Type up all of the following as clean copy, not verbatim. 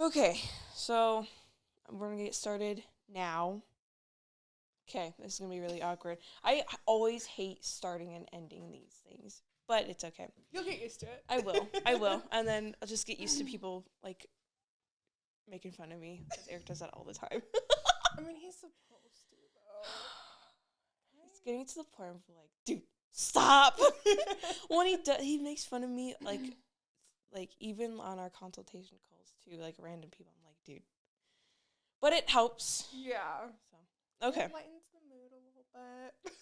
Okay, so we're going to get started now. Okay, this is going to be really awkward. I always hate starting and ending these things, but it's okay. You'll get used to it. I will. And then I'll just get used to people, like, making fun of me, because Eric does that all the time. I mean, he's supposed to, though. It's getting to the point where, like, dude, stop! When he makes fun of me, like, even on our consultation calls, too, like, random people, I'm like, dude. But it helps. Yeah. So, okay. It lightens the mood a little bit.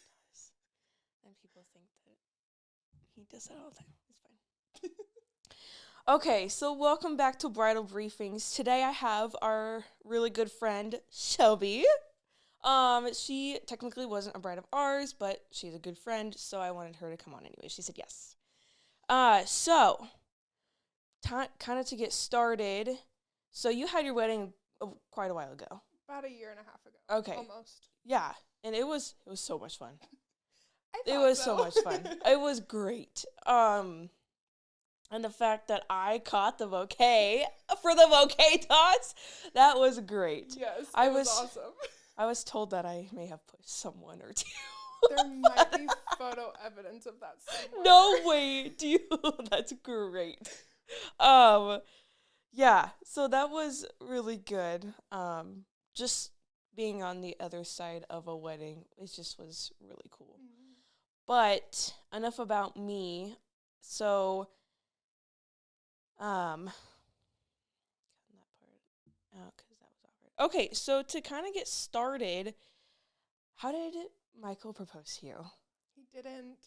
And people think that he does that all the time. It's fine. Okay, so welcome back to Bridal Briefings. Today I have our really good friend, Shelby. She technically wasn't a bride of ours, but she's a good friend, so I wanted her to come on anyway. She said yes. So, kind of to get started, so you had your wedding quite a while ago. About a year and a half ago. Okay. Almost. Yeah, and it was so much fun. It was so much fun. It was great. And the fact that I caught the bouquet for the bouquet toss, that was great. Yes, it was awesome. I was told that I may have pushed someone or two. There might be photo evidence of that somewhere. No way, dude. That's great. Yeah, so that was really good. Just being on the other side of a wedding, it just was really cool. Mm-hmm. But enough about me. So, that part, because that was awkward. Okay, so to kind of get started, how did Michael propose to you? He didn't.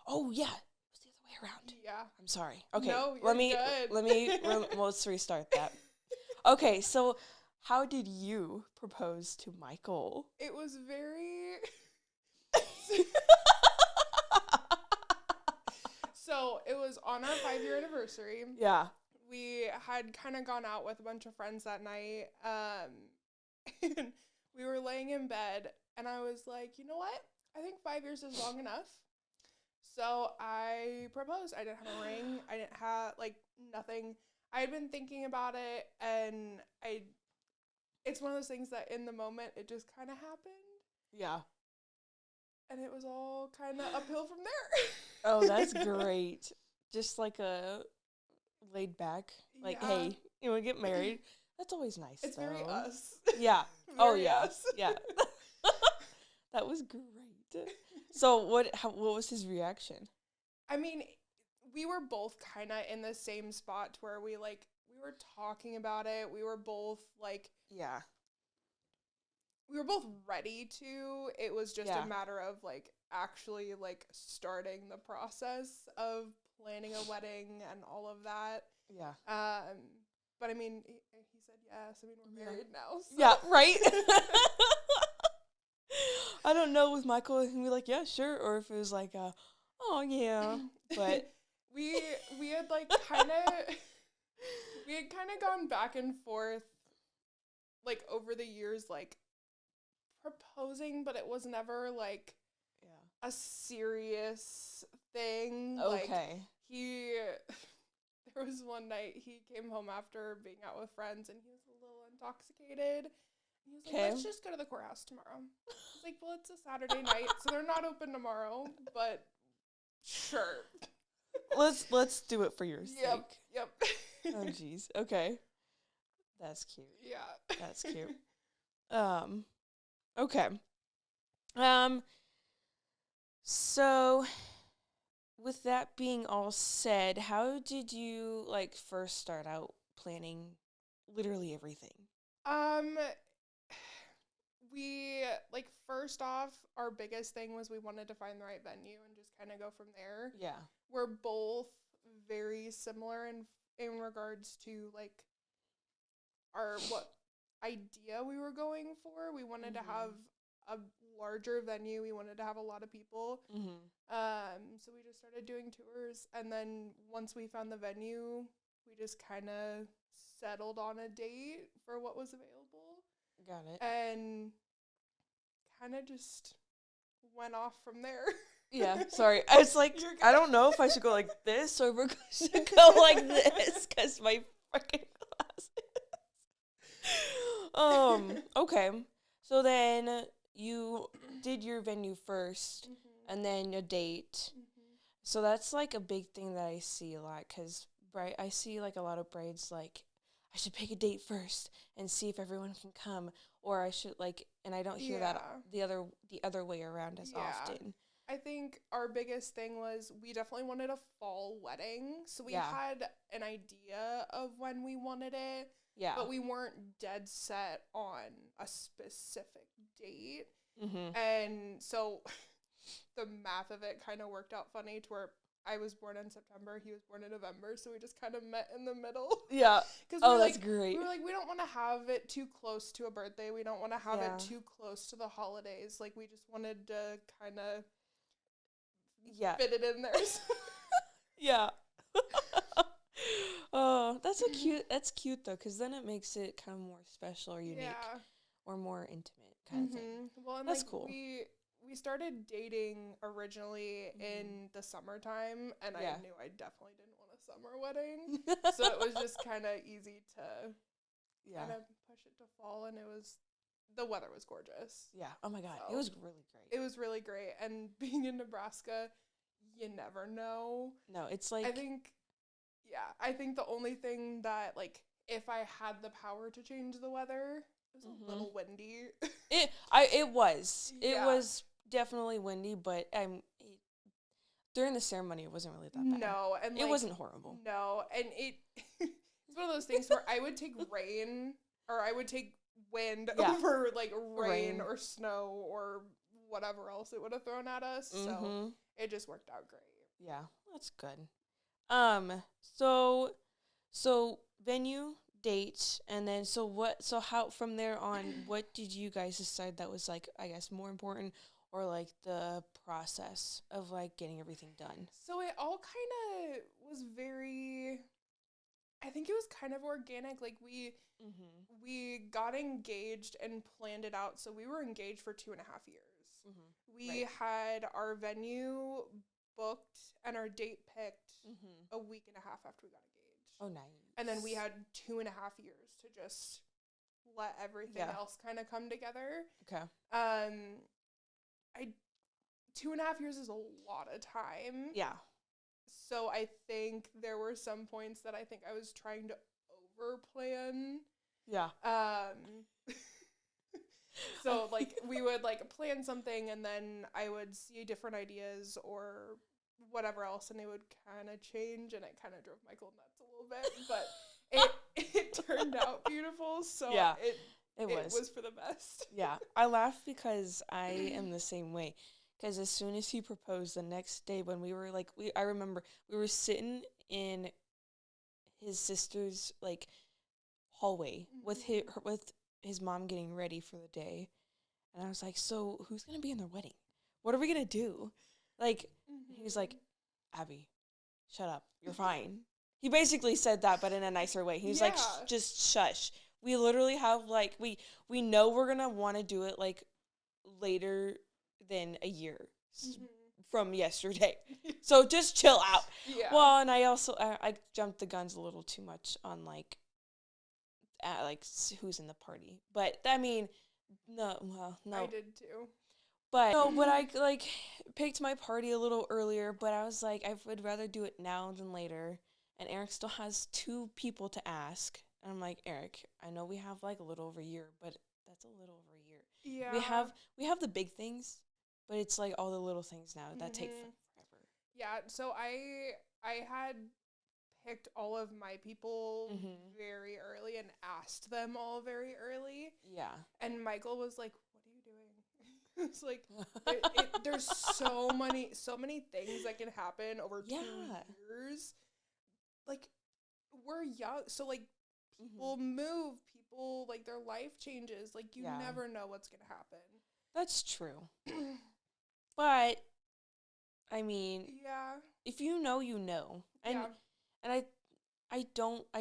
Oh yeah, it was the other way around. Yeah. I'm sorry. Okay, No, you're good. Let's restart that. Okay, so how did you propose to Michael? It was very. So it was on our 5-year anniversary. Yeah. We had kind of gone out with a bunch of friends that night, and we were laying in bed, and I was like, you know what? I think 5 years is long enough. So I proposed. I didn't have a ring. I didn't have, nothing. I had been thinking about it, and it's one of those things that in the moment, it just kind of happened. Yeah. And it was all kind of uphill from there. Oh, that's great. Just like a laid back, like, Yeah. hey, you want to get married? That's always nice. It's though. very us. Yeah. Very yeah. us. Yeah. That was great. So what was his reaction? I mean, we were both kind of in the same spot where we were talking about it. We were both Yeah. we were both ready to. It was just Yeah. a matter of actually starting the process of planning a wedding and all of that. Yeah. But I mean, he said yes. I mean, we're married now. So. Yeah, right? I don't know with Michael, if he'd be like, yeah, sure, or if it was like, oh, yeah, but. we had kind of gone back and forth, over the years, proposing, but it was never, a serious thing. Okay. There was one night he came home after being out with friends, and he was a little intoxicated. He was like, let's just go to the courthouse tomorrow. I was like, well, it's a Saturday night, so they're not open tomorrow, but sure. Let's do it for your sake. Yep. Oh, jeez. Okay. That's cute. Yeah. That's cute. Okay. So with that being all said, how did you first start out planning literally everything? We first off, our biggest thing was we wanted to find the right venue and just kind of go from there. Yeah. We're both very similar in regards to what idea we were going for. We wanted to have a larger venue. We wanted to have a lot of people. Mm-hmm. So we just started doing tours, and then once we found the venue, we just kind of settled on a date for what was available. Got it. And kind of just went off from there. Yeah, sorry. I was like, I don't know if I should go like this or if we're going to go like this because my freaking glasses. Okay. So then you did your venue first, and then a date. So that's like a big thing that I see a lot, because I see like a lot of brides like, I should pick a date first and see if everyone can come, or I should like, and I don't hear that the other way around as often. I think our biggest thing was we definitely wanted a fall wedding. So we had an idea of when we wanted it, but we weren't dead set on a specific date. And so the math of it kind of worked out funny to where I was born in September, he was born in November, so we just kind of met in the middle. Yeah. Oh, that's great. We were like, we don't want to have it too close to a birthday. We don't want to have it too close to the holidays. Like, we just wanted to kind of fit it in there. Yeah. Oh, that's cute though, because then it makes it kind of more special or unique or more intimate kind of thing. Well, and that's cool. We started dating originally in the summertime, and I knew I definitely didn't want a summer wedding. So it was just kind of easy to kind of push it to fall, and the weather was gorgeous. Yeah. Oh my God. So, it was really great. It was really great. And being in Nebraska, you never know. No, it's like, I think the only thing that, like, if I had the power to change the weather, it was a little windy. It was definitely windy, but during the ceremony, it wasn't really that bad. No, and it wasn't horrible. No, and it's one of those things where I would take rain, or I would take wind over like rain or snow or whatever else it would have thrown at us. So it just worked out great. Yeah, that's good. So venue, date, and then so how from there on, what did you guys decide that was like, I guess, more important, or like the process of like getting everything done? So it all kind of was I think it was kind of organic. Like we got engaged and planned it out. So we were engaged for 2.5 years. We had our venue booked and our date picked a week and a half after we got engaged. Oh, nice. And then we had 2.5 years to just let everything else kind of come together. Okay. 2.5 years is a lot of time. Yeah. So I think there were some points that I think I was trying to overplan. Yeah. So like we would like plan something, and then I would see different ideas or whatever else, and it would kind of change, and it kind of drove Michael nuts a little bit, but it turned out beautiful. So it was for the best. Yeah. I laugh because I am the same way. Because as soon as he proposed, the next day when we were like, I remember we were sitting in his sister's like hallway with his mom getting ready for the day, and I was like, so who's gonna be in their wedding? What are we gonna do? Like, he was like, Abby, shut up, you're fine. He basically said that, but in a nicer way. He was like, just shush. We literally have like we know we're gonna want to do it like later than a year from yesterday. So just chill out. Yeah. Well, and I also I jumped the guns a little too much on like who's in the party. But I mean, no. I did too. But I like picked my party a little earlier, but I was like, I would rather do it now than later. And Eric still has 2 people to ask. And I'm like, Eric, I know we have like a little over a year, but that's a little over a year. Yeah. We have the big things, but it's like all the little things now that take forever. Yeah, so I had picked all of my people very early and asked them all very early. Yeah. And Michael was like, what are you doing? It's like, there's so many things that can happen over 2 years. Like, we're young, so like people move, people like their life changes. Like, you never know what's gonna happen. That's true. But I mean, if you know, you know. And I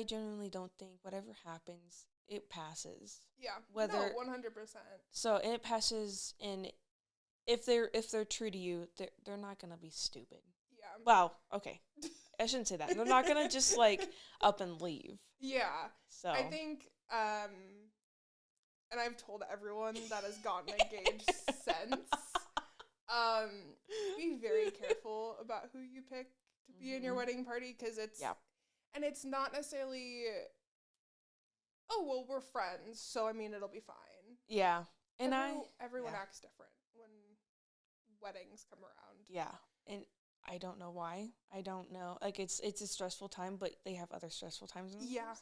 genuinely don't think whatever happens, it passes. Yeah. Whether 100%. So, and it passes, and if they're true to you, they're not gonna be stupid. Yeah. Wow. Okay. I shouldn't say that. They're not gonna just like up and leave. Yeah. So I think and I've told everyone that has gotten engaged since, be very careful about who you pick to be in your wedding party, because and it's not necessarily, oh, well, we're friends, so, I mean, it'll be fine. Yeah. And everyone acts different when weddings come around. Yeah. And I don't know why. I don't know. Like, it's a stressful time, but they have other stressful times. Yeah.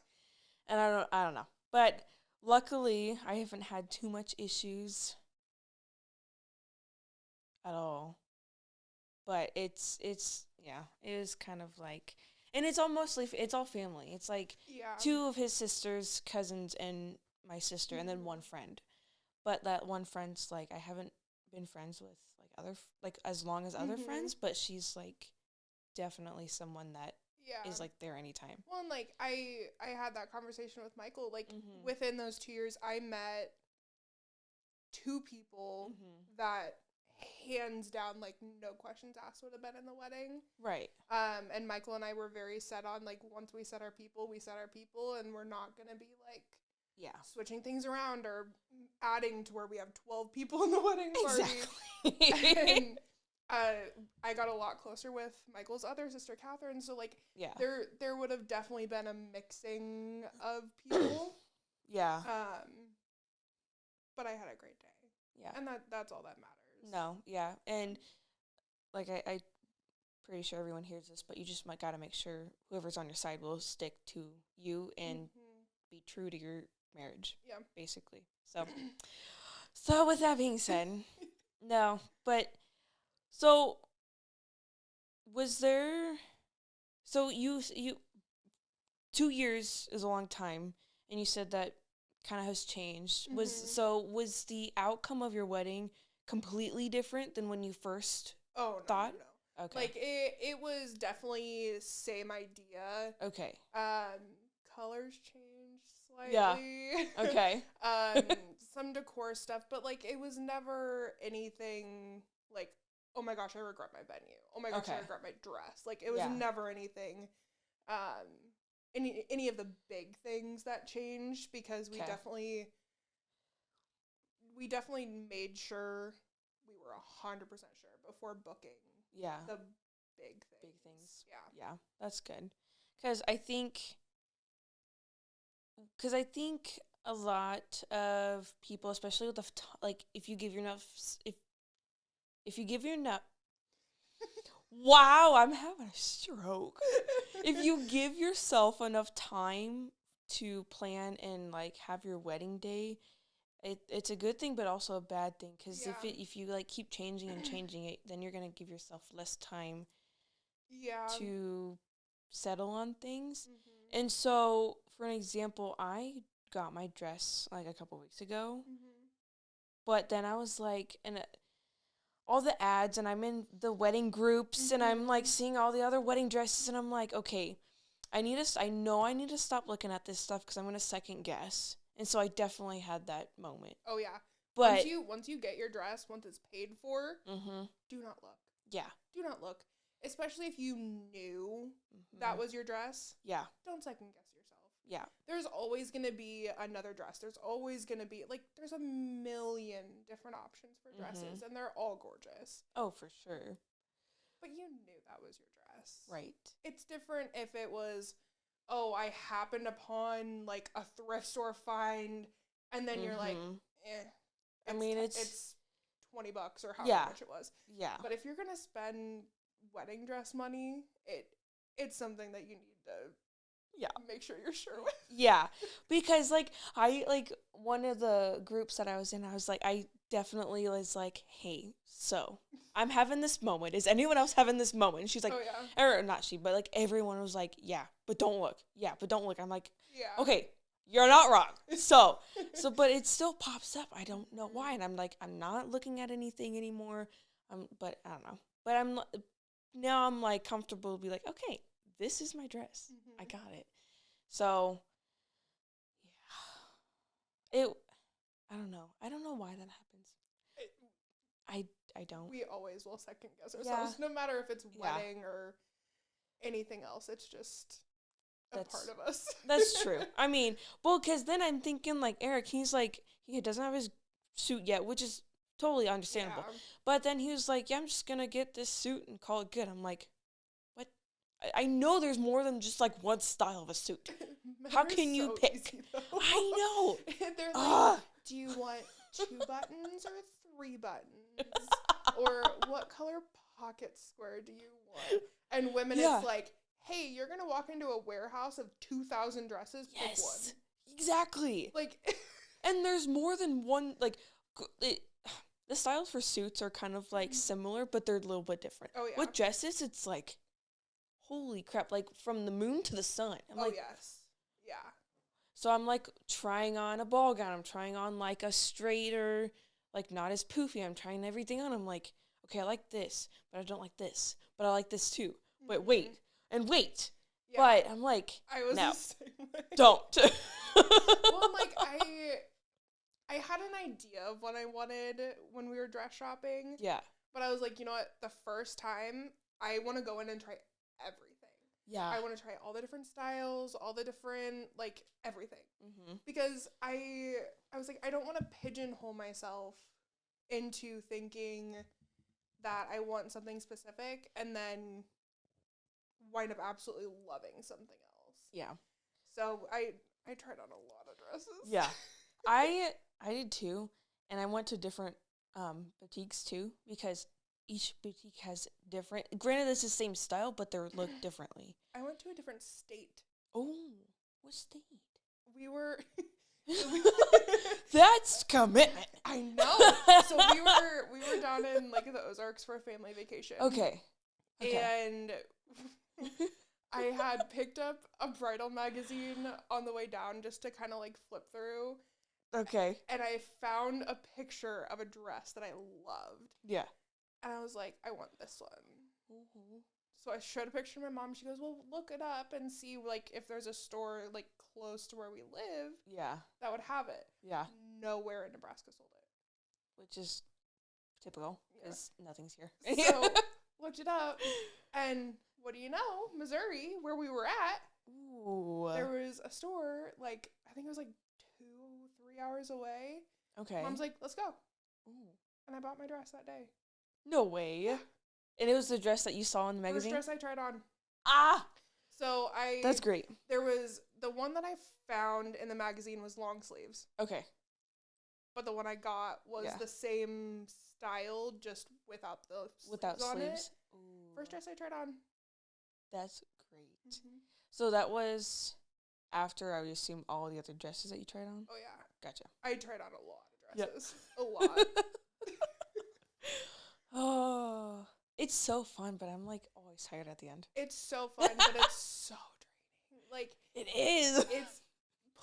And I don't know. But luckily, I haven't had too much issues at all. But it is kind of like, and it's all family. It's like 2 of his sisters, cousins, and my sister, and then one friend. But that one friend's like, I haven't been friends with like as long as other friends, but she's like definitely someone that is like there anytime. Well, and like I had that conversation with Michael, like within those 2 years I met 2 people that hands down, like, no questions asked would have been in the wedding. Right. And Michael and I were very set on, like, once we set our people, and we're not going to be, like, switching things around or adding to where we have 12 people in the wedding party. Exactly. And I got a lot closer with Michael's other sister, Catherine, so, like, there would have definitely been a mixing of people. Yeah. But I had a great day. Yeah. And that's all that matters. No, yeah. And, like, I pretty sure everyone hears this, but you just gotta make sure whoever's on your side will stick to you and be true to your marriage. Yeah. Basically. So with that being said, no, but, so, was there, so you 2 years is a long time, and you said that kind of has changed. Was the outcome of your wedding completely different than when you first thought? No. Okay. Like, it was definitely same idea. Okay. Colors changed slightly. Yeah. Okay. Some decor stuff, but, like, it was never anything, like, oh my gosh, I regret my venue. Oh my gosh, I regret my dress. Like, it was never anything, any of the big things that changed, because we definitely made sure we were 100% sure before booking the big things. Yeah, that's good. Because I think a lot of people, especially with like, if you give your enough, wow, I'm having a stroke. If you give yourself enough time to plan and, like, have your wedding day, it's a good thing, but also a bad thing, because if you like keep changing and changing it, then you're gonna give yourself less time to settle on things. And so, for an example, I got my dress like a couple weeks ago, but then I was like, and all the ads, and I'm in the wedding groups, and I'm like seeing all the other wedding dresses, and I'm like, okay, I know I need to stop looking at this stuff, because I'm gonna second guess. And so I definitely had that moment. Oh yeah. But once you get your dress, once it's paid for, do not look. Yeah. Do not look. Especially if you knew that was your dress. Yeah. Don't second guess yourself. Yeah. There's always going to be another dress. There's always going to be, like, there's a million different options for dresses, and they're all gorgeous. Oh, for sure. But you knew that was your dress. Right. It's different if it was, oh, I happened upon, like, a thrift store find, and then you're like, I mean, it's $20 or however much it was. Yeah. But if you're going to spend wedding dress money, it's something that you need to make sure you're sure with. Yeah. Because, like, one of the groups that I was in, I was like, I definitely was like, hey, so I'm having this moment. Is anyone else having this moment? And she's like, or not she, but, like, everyone was like, yeah, but don't look. Yeah, but don't look. I'm like, okay, you're not wrong. So, but it still pops up. I don't know why. And I'm like, I'm not looking at anything anymore. But I don't know. But now I'm, like, comfortable to be like, okay, this is my dress. I got it. So, yeah. I don't know. I don't know why that happens. I don't. We always will second guess ourselves, no matter if it's wedding or anything else. It's just a part of us. That's true. I mean, well, because then I'm thinking, like, Eric, he's he doesn't have his suit yet, which is totally understandable. Yeah. But then he was like, yeah, I'm just going to get this suit and call it good. I'm like, what? I know there's more than just like one style of a suit. How can you pick? Easy, I know. They're like, do you want 2 buttons or 3 buttons? Or what color pocket square do you want? And women, it's like, hey, you're going to walk into a warehouse of 2,000 dresses, pick one. Exactly. Like, and there's more than one, like, the styles for suits are kind of, like, similar, but they're a little bit different. Oh, yeah. With dresses, it's like, holy crap, like, from the moon to the sun. I'm like, yes. Yeah. So I'm, like, trying on a ball gown. I'm trying on, like, a straighter, like, not as poofy. I'm trying everything on. I'm like, okay, I like this, but I don't like this. But I like this, too. But wait, and wait. Yeah. But I'm like, I was no, the same way. Don't. Well, like, I had an idea of what I wanted when we were dress shopping. Yeah. But I was like, you know what? The first time, I want to go in and try everything. Yeah. I want to try all the different styles, all the different, like, everything. Mm-hmm. Because I was like, I don't want to pigeonhole myself into thinking that I want something specific and then wind up absolutely loving something else. Yeah. So I tried on a lot of dresses. Yeah. I did too, and I went to different boutiques too, because each boutique has different, granted it's the same style, but they're looked differently. I went to a different state. Oh, what state? We were That's commitment. I know. So we were down in like the Ozarks for a family vacation. Okay. And I had picked up a bridal magazine on the way down just to kind of like flip through. Okay. And I found a picture of a dress that I loved. Yeah. And I was like, I want this one. Mm-hmm. So I showed a picture to my mom. She goes, well, look it up and see like if there's a store like close to where we live. Yeah. That would have it. Yeah. Nowhere in Nebraska sold it. Which is typical because nothing's here. So looked it up, and what do you know? Missouri, where we were at, ooh, there was a store, like, I think it was like 2-3 hours away. Okay. Mom's like, let's go. Ooh. And I bought my dress that day. No way. Yeah. And it was the dress that you saw in the magazine? First dress I tried on. Ah! So That's great. There was, the one that I found in the magazine was long sleeves. Okay. But the one I got was the same style, just without the sleeves on it. Ooh. First dress I tried on. That's great. Mm-hmm. So that was after, I would assume, all the other dresses that you tried on? Oh, yeah. Gotcha. I tried on a lot of dresses. Yep. A lot. Oh, it's so fun, but I'm, like, always tired at the end. It's so fun, but it's so draining. Like, it is. It's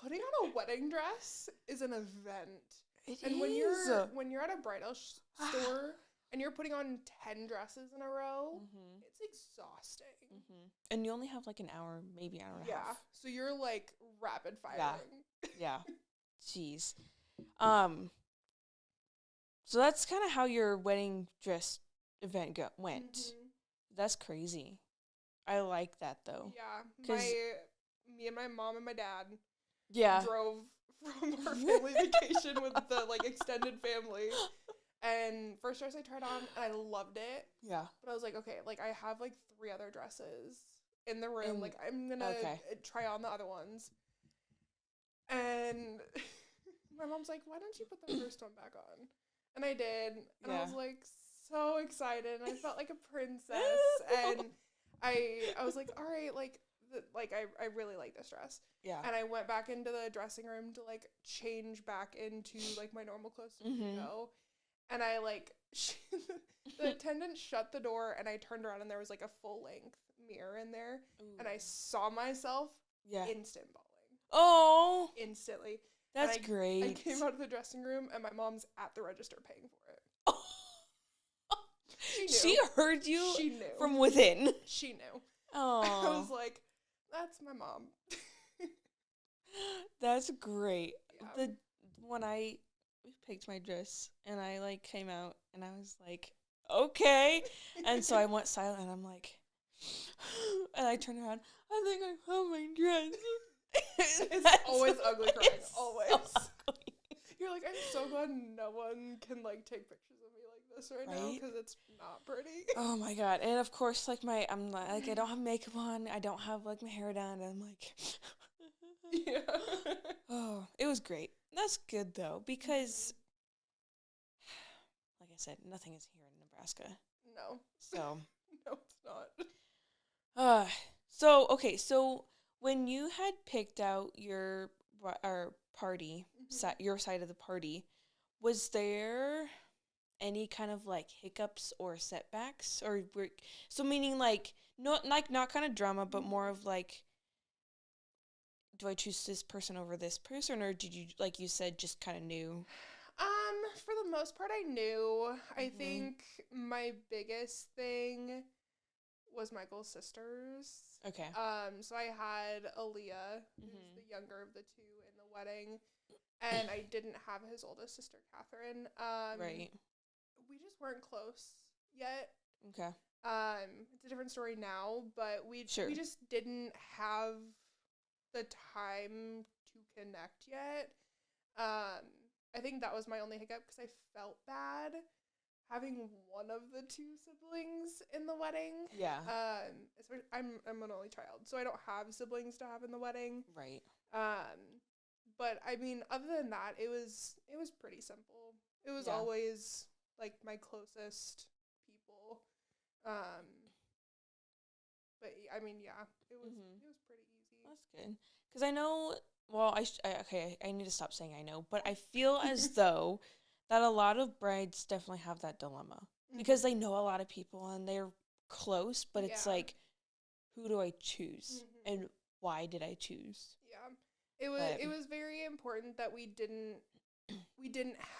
putting on a wedding dress is an event. It and is. when you're at a bridal store and you're putting on 10 dresses in a row, it's exhausting. And you only have like an hour, maybe an hour and a half. So you're like rapid firing. Yeah. Jeez. So that's kind of how your wedding dress event went. Mm-hmm. That's crazy. I like that though. Yeah. Me and my mom and my dad drove from our family vacation with the like extended family. And first dress I tried on, and I loved it. Yeah. But I was like, okay, like I have like 3 other dresses in the room. Like I'm gonna try on the other ones. And my mom's like, why don't you put the first one back on? And I did. And I was like so excited. And I felt like a princess. And I was like, all right, like I really like this dress. Yeah. And I went back into the dressing room to like change back into like my normal clothes to go. And I like the attendant shut the door, and I turned around, and there was like a full length mirror in there. Ooh. And I saw myself instant bawling. Oh, instantly. That's great. I came out of the dressing room, and my mom's at the register paying for it. Oh. She heard you. She knew from within. She knew. Oh, I was like, that's my mom. That's great. Yeah. When I picked my dress and I like came out and I was like, okay. And so I went silent and I'm like, and I turned around, I think I found my dress. It's always ugly crying. Always. So ugly. You're like, I'm so glad no one can, like, take pictures of me like this right now, because it's not pretty. Oh my god. And of course, like, I'm like, I don't have makeup on, I don't have, like, my hair done, and I'm like, Yeah. oh, it was great. That's good, though, because, like I said, nothing is here in Nebraska. No. So, No, it's not. okay, so when you had picked out your party, your side of the party, was there any kind of like hiccups or setbacks, or so meaning like not kind of drama, but more of like, do I choose this person over this person, or did you, like you said, just kind of knew? For the most part, I knew. I think my biggest thing was Michael's sisters. Okay. So I had Aaliyah, who's the younger of the two, in the wedding, and I didn't have his oldest sister, Catherine. Right. We just weren't close yet. Okay. It's a different story now, but we just didn't have the time to connect yet. I think that was my only hiccup, because I felt bad having one of the two siblings in the wedding. Yeah. I'm an only child, so I don't have siblings to have in the wedding. Right. But I mean, other than that, it was pretty simple. It was always like my closest people. But I mean, yeah, it was pretty easy. That's good, because I know. Well, I need to stop saying I know, but I feel as though that a lot of brides definitely have that dilemma, because they know a lot of people and they're close, but it's like, who do I choose, and why did I choose? Yeah, it was very important that we didn't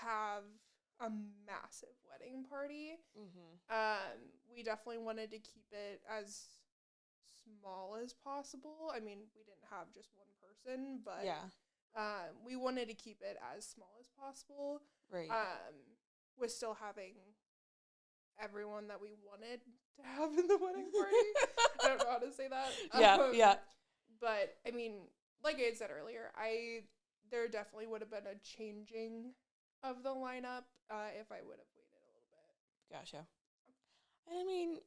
have a massive wedding party. We definitely wanted to keep it as small as possible. I mean, we didn't have just one person, but we wanted to keep it as small as possible. Right. With still having everyone that we wanted to have in the wedding party. I don't know how to say that. Yeah. But I mean, like I had said earlier, there definitely would have been a changing of the lineup if I would have waited a little bit. Gotcha. I mean,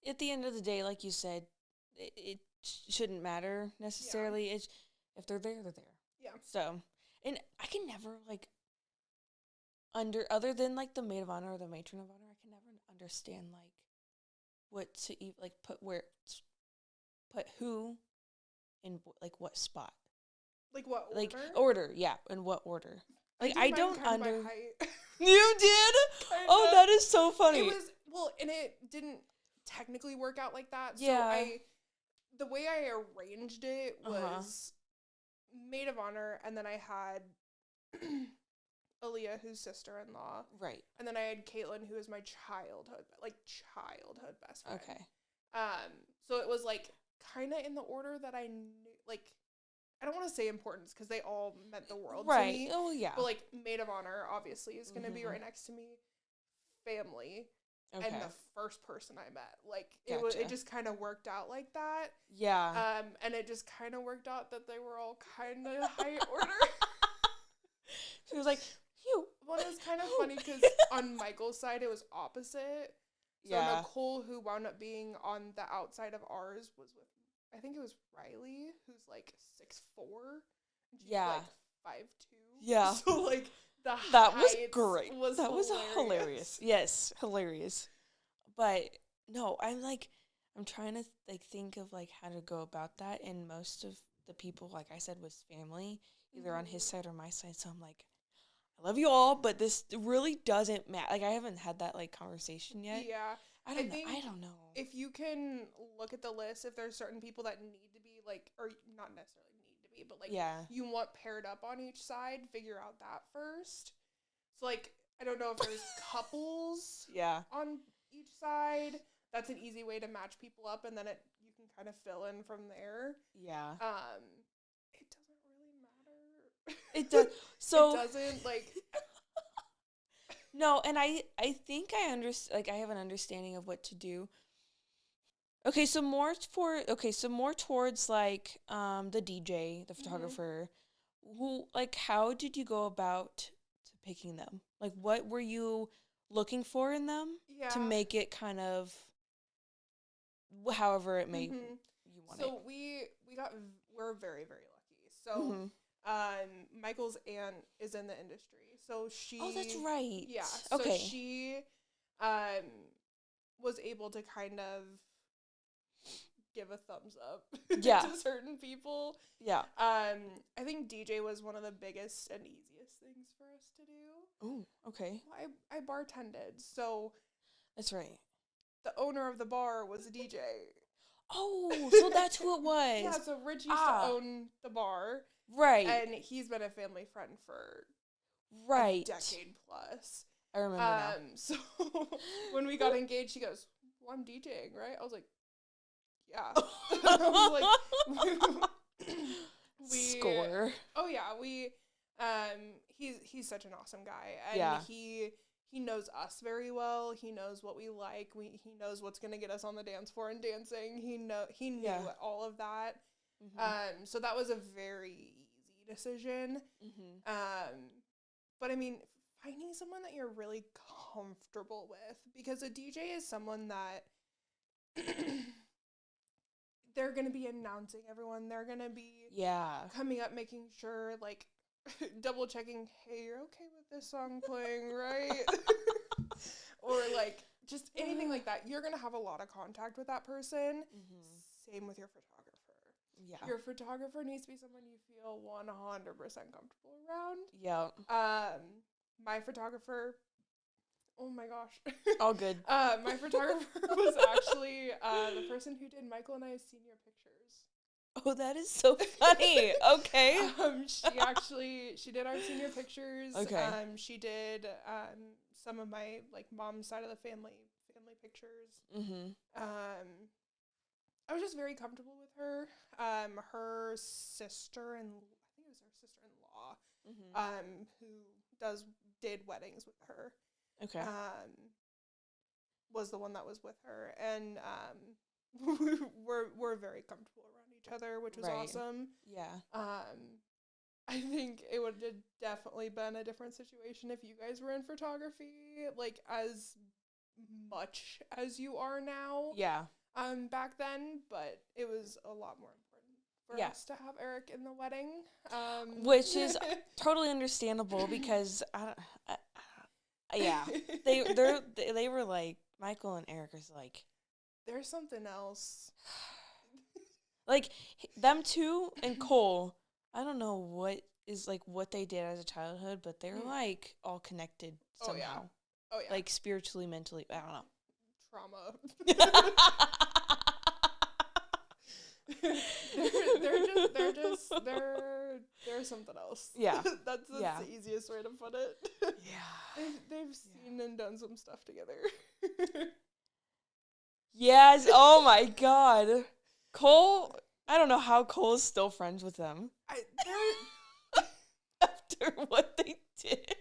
at the end of the day, like you said, it shouldn't matter necessarily. It's, if they're there, they're there. Yeah. So, and I can never like other than like the maid of honor or the matron of honor, I can never understand like what to like put who in like what spot. Like what order? Like order, yeah, in what order? Like I don't You did? Oh, that is so funny. It was, well, and it didn't technically work out like that. Yeah. So the way I arranged it was maid of honor, and then I had Aaliyah, who's sister-in-law. Right. And then I had Caitlin, who is my childhood best friend. Okay. So it was like kind of in the order that I knew, like, I don't want to say importance, because they all meant the world to me. Right. Oh, yeah. But, like, maid of honor, obviously, is going to be right next to me. Family. Okay. And the first person I met. Like, Gotcha. it just kind of worked out like that. Yeah. And it just kind of worked out that they were all kind of high order. She was like, phew. Well, it was kind of funny, because on Michael's side, it was opposite. So Nicole, who wound up being on the outside of ours, was with, I think it was Riley, who's like 6'4". And she's like 5'2". Yeah. So like that was great. That was hilarious. Yes, hilarious. But no, I'm trying to like think of like how to go about that, and most of the people, like I said, was family, either on his side or my side. So I'm like, I love you all, but this really doesn't matter. Like, I haven't had that like conversation yet. Yeah. I don't know. If you can look at the list, if there's certain people that need to be like, or not necessarily need to be, but like you want paired up on each side, figure out that first. So like, I don't know if there's couples on each side. That's an easy way to match people up, and then you can kind of fill in from there. Yeah. It doesn't really matter. It does. So it doesn't like. No, and I think I have an understanding of what to do. Okay, so more towards like the DJ, the photographer. how did you go about to picking them? Like, what were you looking for in them to Yeah. make it kind of however it may Mhm. you want it? So we're very, very lucky. So Mm-hmm. Michael's aunt is in the industry. So Oh, that's she right. yeah, so Okay. she um was able to kind of give a thumbs up Yeah. to certain people. Yeah. I think DJ was one of the biggest and easiest things for us to do. Oh, okay. Well, I bartended, so That's right. the owner of the bar was a DJ. Oh, so that's who it was. Yeah, so Rich used to own the bar, Right. and he's been a family friend for Right. a decade plus. I remember now. So when we got engaged, he goes, "Well, I'm DJing, right?" I was like, "Yeah." I was like, Score. Oh yeah, he's such an awesome guy, and Yeah. he knows us very well. He knows what we like. He knows what's gonna get us on the dance floor and dancing. He knew all of that. Mm-hmm. So that was a very easy decision. Mm-hmm. But I mean, finding someone that you're really comfortable with, because a DJ is someone that they're going to be announcing everyone. They're going to be coming up, making sure, like, double checking, hey, you're okay with this song playing, right? Or, like, just anything like that. You're going to have a lot of contact with that person. Mm-hmm. Same with your photographer. Yeah. Your photographer needs to be someone you feel 100% comfortable around. Yeah. My photographer, oh my gosh. All good. My photographer was actually the person who did Michael and I's senior pictures. Oh, that is so funny. Okay. She did our senior pictures. Okay. She did some of my, like, mom's side of the family pictures. Mm-hmm. I was just very comfortable with her. Her sister and I think it was her sister-in-law, who did weddings with her. Okay. Was the one that was with her, and we're very comfortable around each other, which was awesome. Yeah. I think it would have definitely been a different situation if you guys were in photography, like, as much as you are now. Yeah. Back then, but it was a lot more important for us to have Eric in the wedding. Which is totally understandable because they were like, Michael and Eric is like, there's something else. Like, them two and Cole, I don't know what they did as a childhood, but they're like all connected somehow. Oh yeah. Like spiritually, mentally, I don't know. Trauma. they're something else. Yeah. That's the easiest way to put it. Yeah. They've seen and done some stuff together. Yes. Oh my God. Cole, I don't know how Cole's still friends with them. After what they did.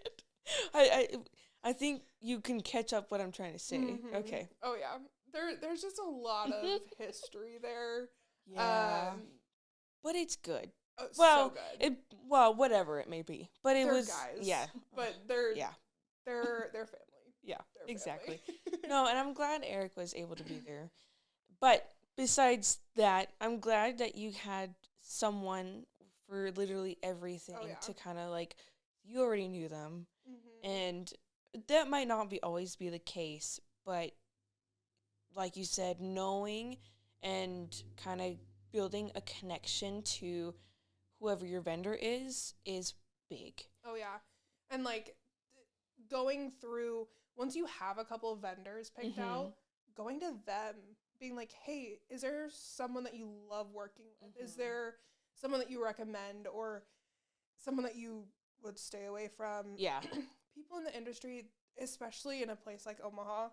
I think you can catch up what I'm trying to say. Mm-hmm. Okay. Oh yeah. There's just a lot of history there. Yeah. But it's good. So good. Whatever it may be. But it was guys. Yeah. But they're family. Yeah. They're exactly. No, and I'm glad Eric was able to be there. But besides that, I'm glad that you had someone for literally everything to kind of, like, you already knew them. Mm-hmm. And that might not always be the case, but like you said, knowing and kind of building a connection to whoever your vendor is big. Oh yeah. And, like, going through, once you have a couple of vendors picked out, going to them, being like, hey, is there someone that you love working with? Is there someone that you recommend or someone that you would stay away from? Yeah. People in the industry, especially in a place like Omaha,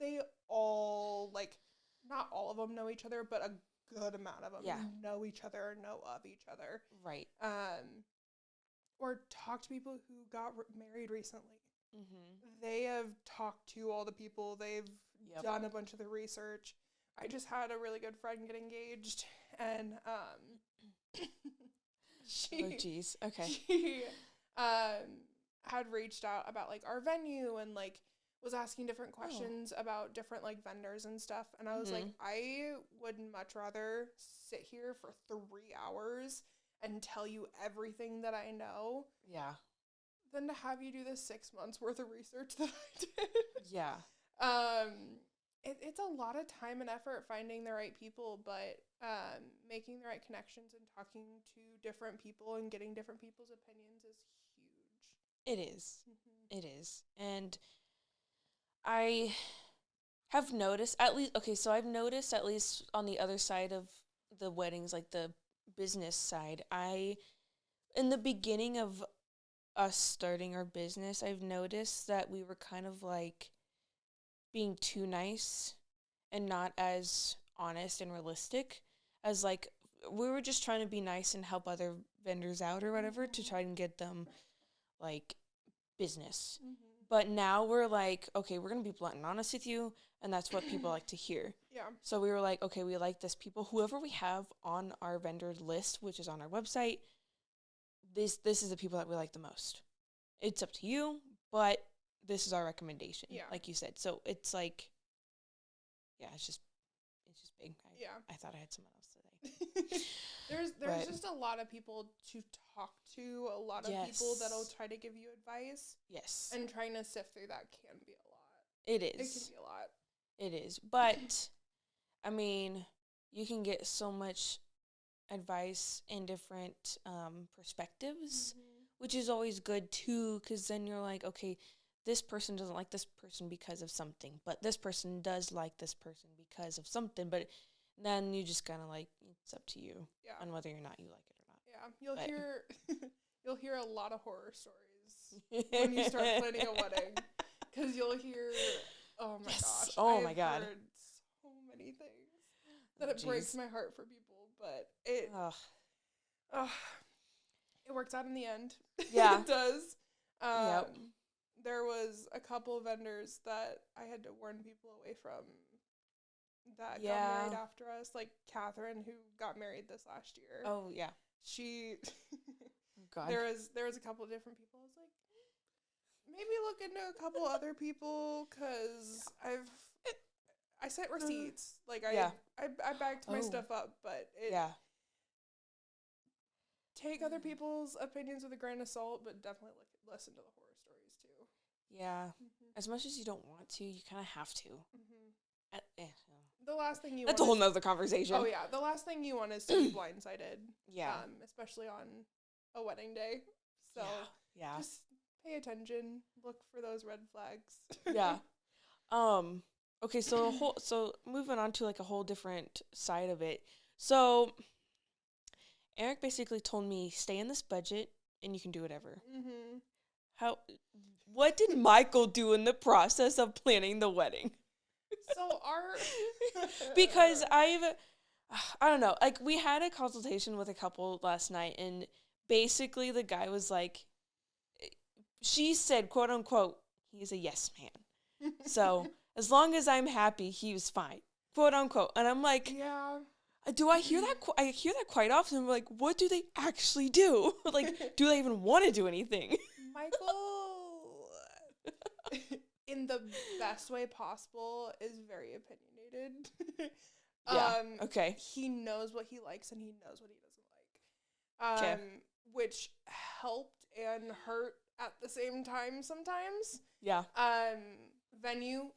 they all, like, not all of them know each other, but a good amount of them know each other or know of each other. Right. Or talk to people who got married recently. They have talked to all the people. They've done a bunch of the research. I just had a really good friend get engaged, and Oh, jeez. Okay. She had reached out about like our venue and like was asking different questions about different like vendors and stuff, and I was like, I would much rather sit here for 3 hours and tell you everything that I know than to have you do this 6 months worth of research that I did. Yeah. It's a lot of time and effort finding the right people, but making the right connections and talking to different people and getting different people's opinions is huge. It is. It is. And I have noticed, at least, okay, so I've noticed, at least on the other side of the weddings, like the business side, in the beginning of us starting our business, I've noticed that we were kind of like being too nice and not as honest and realistic as like we were just trying to be nice and help other vendors out or whatever to try and get them like business. But now we're like, okay, we're going to be blunt and honest with you, and that's what people like to hear. Yeah. So we were like, okay, we like this people. Whoever we have on our vendor list, which is on our website, this is the people that we like the most. It's up to you, but this is our recommendation, like you said. So it's like, it's just big. I thought I had someone else today. There's just a lot of people to talk to, a lot of people that'll try to give you advice. Yes. And trying to sift through that can be a lot. It is. It can be a lot. It is. But, I mean, you can get so much advice in different perspectives, which is always good, too, because then you're like, okay, this person doesn't like this person because of something, but this person does like this person because of something, but then you just kind of like, it's up to you on whether or not you like it or not. Yeah, you'll hear a lot of horror stories when you start planning a wedding, because you'll hear, oh my gosh, my God, heard so many things that it breaks my heart for people, but it works out in the end. Yeah, it does. There was a couple vendors that I had to warn people away from that got married after us, like Catherine, who got married this last year. Oh, yeah. She, God. there was a couple of different people. I was like, maybe look into a couple other people, because I sent receipts. Like, I backed my stuff up, but take other people's opinions with a grain of salt, but definitely listen to the horror stories, too. Yeah. As much as you don't want to, you kind of have to. The last thing you That's a whole nother conversation. Oh, yeah. The last thing you want is to be blindsided. Yeah. Especially on a wedding day. So, just pay attention. Look for those red flags. Yeah. Okay, so moving on to like a whole different side of it. So Eric basically told me, stay in this budget and you can do whatever. What did Michael do in the process of planning the wedding? So because I don't know, like we had a consultation with a couple last night, and basically the guy was like, she said, quote unquote, he's a yes man. So as long as I'm happy, he was fine, quote unquote. And I'm like, do I hear that? I hear that quite often. I'm like, what do they actually do? Like, do they even want to do anything? Michael, in the best way possible, is very opinionated. Okay. He knows what he likes and he knows what he doesn't like. Which helped and hurt at the same time sometimes. Yeah. Venue,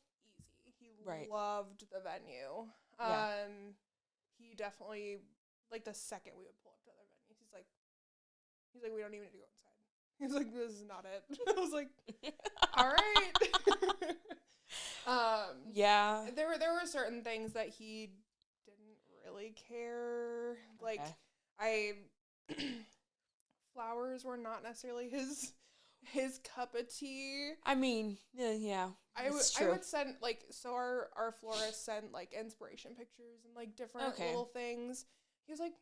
easy. He loved the venue. He definitely, like, the second we would pull up to other venues, he's like, we don't even need to go inside. He's like, this is not it. I was like, all right. There were certain things that he didn't really care. Like, flowers were not necessarily his cup of tea. I mean, I would send, like, so our florist sent, like, inspiration pictures and, like, different little things. He was like,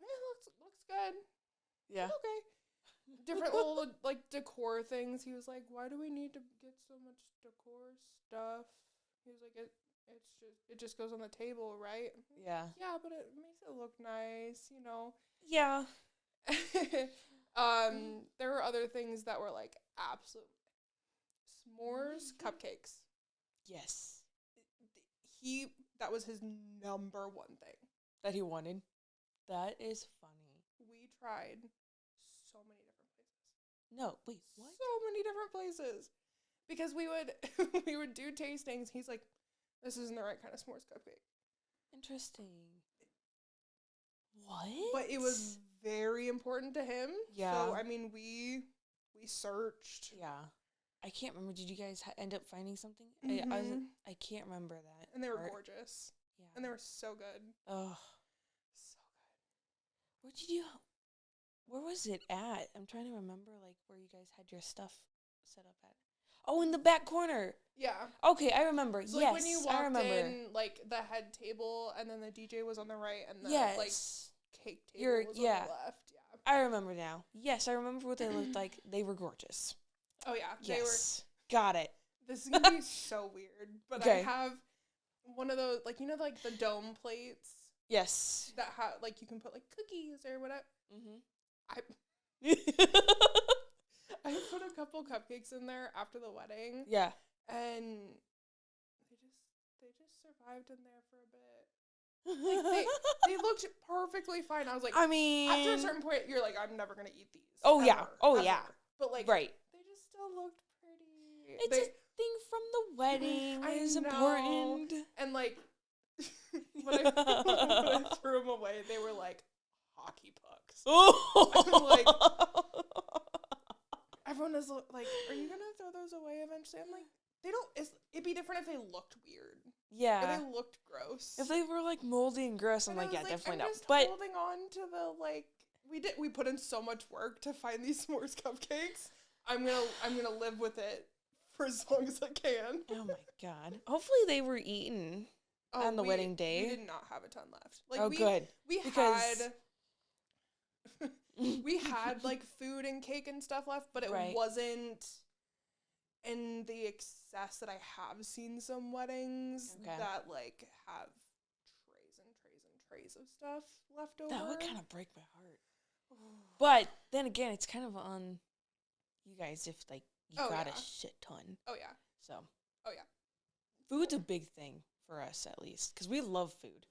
looks good. Yeah. Okay. Different little, like, decor things. He was like, why do we need to get so much decor stuff? He was like, it just goes on the table, right? Yeah. Yeah, but it makes it look nice, you know? Yeah. There were other things that were like absolute s'mores, cupcakes. Yes. That was his number one thing That he wanted. That is funny. We tried so many different places. No, wait, what? So many different places. Because we would we would do tastings. He's like, this isn't the right kind of s'mores cupcake. Interesting. What? But it was very important to him. Yeah. So, I mean, we searched. Yeah. I can't remember. Did you guys end up finding something? Mm-hmm. I can't remember that. And they were gorgeous. Yeah. And they were so good. Oh. So good. Where was it at? I'm trying to remember, like, where you guys had your stuff set up at. Oh, in the back corner. Yeah. Okay, I remember. So, yes, like, when you walked in, like, the head table, and then the DJ was on the right, and the, like, cake table was on the left. Yeah. I remember now. Yes, I remember what they looked like. They were gorgeous. Oh, yeah. Yes. Got it. This is going to be so weird, but okay. I have one of those, like, you know, like, the dome plates? Yes. That, like, you can put, like, cookies or whatever. Mm-hmm. I put a couple cupcakes in there after the wedding. Yeah. And they just survived in there for a bit. Like they looked perfectly fine. I was like, I mean, after a certain point, you're like, I'm never gonna eat these. Oh ever, yeah. Oh ever. yeah. But like, right. They just still looked pretty. It's a thing from the wedding. I It's know. important. And like, when I threw them away, they were like hockey pucks. I'm like, everyone is like, are you gonna throw those away eventually? I'm like, they don't. It'd be different if they looked weird. Yeah. If they looked gross. If they were like moldy and gross, I'm like, yeah, definitely not. Just but holding on to the like, we put in so much work to find these s'mores cupcakes. I'm gonna live with it for as long as I can. Oh my god. Hopefully they were eaten on the wedding day. We did not have a ton left. Like, good. We had like food and cake and stuff left, but it wasn't in the excess that I have seen some weddings that like have trays and trays and trays of stuff left over. That would kind of break my heart. But then again, it's kind of on you guys if like you got a shit ton. Oh yeah. So. Oh yeah. Food's a big thing for us, at least, because we love food.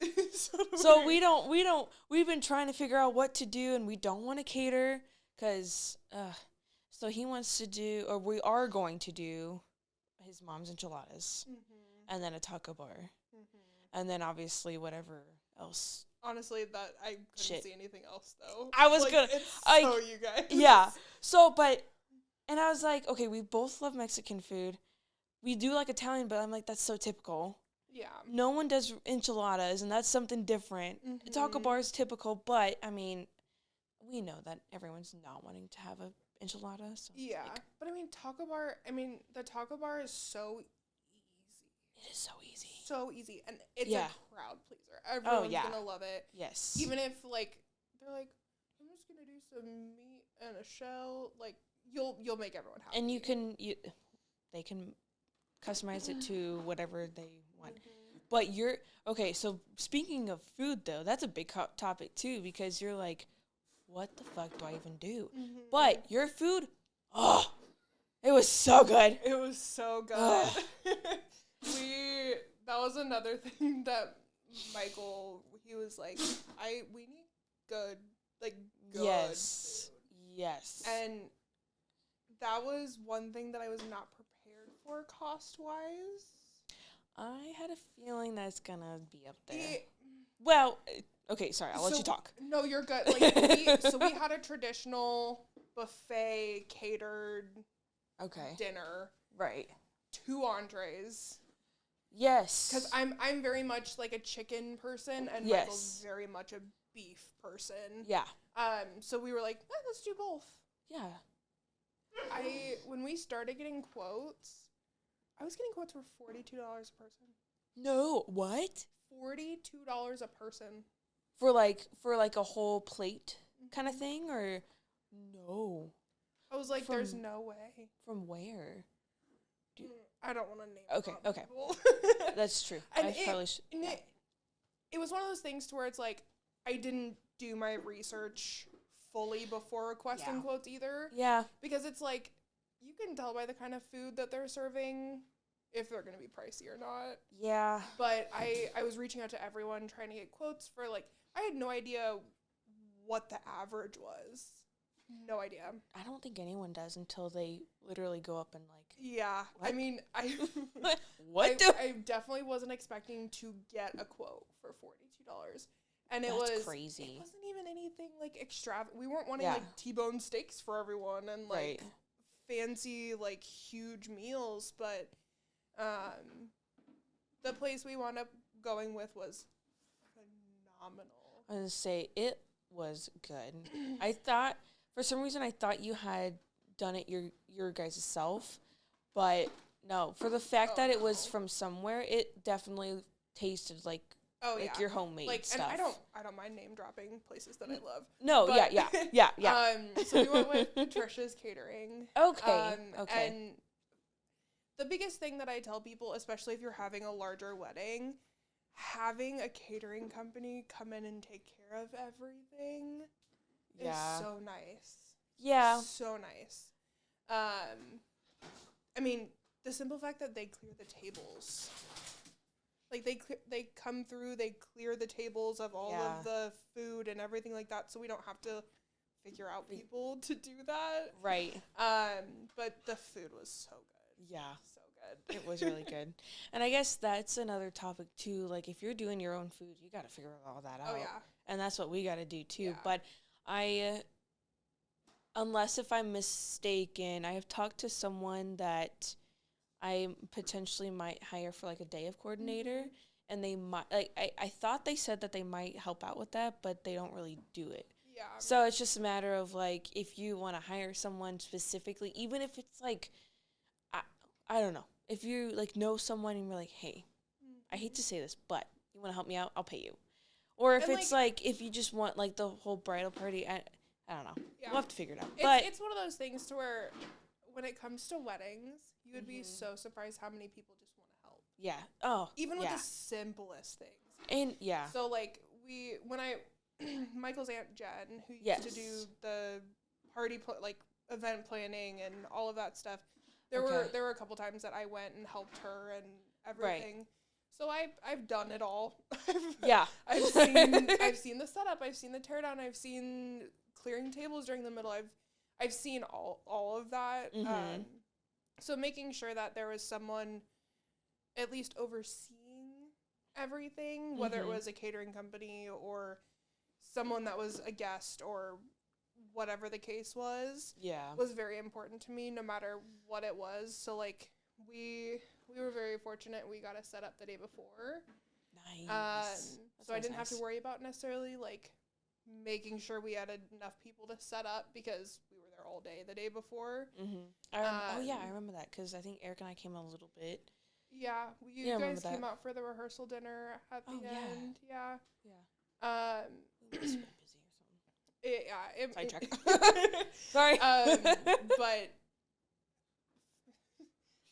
So we've been trying to figure out what to do, and we don't want to cater, because, so he wants to do, or we are going to do his mom's enchiladas, and then a taco bar, and then obviously whatever else. Honestly, that I couldn't see anything else, though. I was gonna, so you guys. Yeah, so, and I was like, okay, we both love Mexican food. We do like Italian, but I'm like, that's so typical. Yeah. No one does enchiladas, and that's something different. Taco bar is typical, but, I mean, we know that everyone's not wanting to have an enchilada. So yeah. But, I mean, the taco bar is so easy. It is so easy. So easy. And it's a crowd pleaser. Everyone's going to love it. Yes. Even if, like, they're like, I'm just going to do some meat and a shell. Like, you'll make everyone happy. And they can customize it to whatever they want. But so speaking of food, though, that's a big topic, too, because you're like, what the fuck do I even do? But your food, it was so good. It was so good. That was another thing that Michael, he was like, we need good yes. food. Yes. And that was one thing that I was not prepared for cost-wise. I had a feeling that it's gonna be up there. Well, okay, sorry, I'll let you talk. No, you're good. Like, we had a traditional buffet catered dinner. Right. 2 entrees. Yes. Because I'm very much like a chicken person, and Michael's very much a beef person. Yeah. So we were like, let's do both. Yeah. When we started getting quotes, I was getting quotes for $42 a person. No, what? $42 a person. For like a whole plate kind of thing, or no? I was like, there's no way. From where? I don't want to name. Okay. People. That's true. And I probably should. It was one of those things to where it's like I didn't do my research fully before requesting quotes either. Yeah. Because it's like, you can tell by the kind of food that they're serving if they're going to be pricey or not. Yeah. But I was reaching out to everyone trying to get quotes for, like, I had no idea what the average was. No idea. I don't think anyone does until they literally go up and, like... Yeah. What? I mean, What? I definitely wasn't expecting to get a quote for $42. And it That's was crazy. It wasn't even anything, like, extravagant. We weren't wanting, Yeah. like, T-bone steaks for everyone and, like... Right. fancy, like, huge meals, but the place we wound up going with was phenomenal. I was going to say, it was good. I thought, for some reason, I thought you had done it your guys' self, but no, for the fact that it was from somewhere, it definitely tasted like your homemade stuff. And I don't mind name dropping places that I love. No, but, yeah. So we went with Trisha's Catering. Okay. And the biggest thing that I tell people, especially if you're having a larger wedding, having a catering company come in and take care of everything is so nice. Yeah. So nice. I mean, the simple fact that they clear the tables. Like, they come through, they clear the tables of all of the food and everything like that, so we don't have to figure out people to do that. Right. But the food was so good. Yeah. So good. It was really good. And I guess that's another topic, too. Like, if you're doing your own food, you got to figure all that out. Oh, yeah. And that's what we got to do, too. Yeah. But unless if I'm mistaken, I have talked to someone that I potentially might hire for, like, a day of coordinator. Mm-hmm. And they might, like, I thought they said that they might help out with that, but they don't really do it. Yeah. So it's just a matter of, like, if you want to hire someone specifically, even if it's, like, I don't know. If you, like, know someone and you're like, hey, I hate to say this, but you want to help me out, I'll pay you. Or if it's, like, if you just want, like, the whole bridal party, I don't know. Yeah. We'll have to figure it out. It's one of those things to where when it comes to weddings, you would be so surprised how many people just want to help. Yeah. Oh, even with the simplest things. And, yeah. So, like, Michael's Aunt Jen, who used to do the party, event planning and all of that stuff, there were a couple times that I went and helped her and everything. Right. So I've done it all. I've seen the setup, I've seen the teardown, I've seen clearing tables during the middle. I've seen all of that. Mm-hmm. So making sure that there was someone at least overseeing everything, whether it was a catering company or someone that was a guest or whatever the case was, was very important to me no matter what it was. So, like, we were very fortunate. We got a set up the day before. Nice. So I didn't have to worry about necessarily, like, making sure we had enough people to set up because we were there all day the day before. Mm-hmm. I remember that because I think Eric and I came a little bit. Yeah, you guys came out for the rehearsal dinner at the end. Yeah. Yeah. We must have been busy or something. Sidetrack. Sorry. But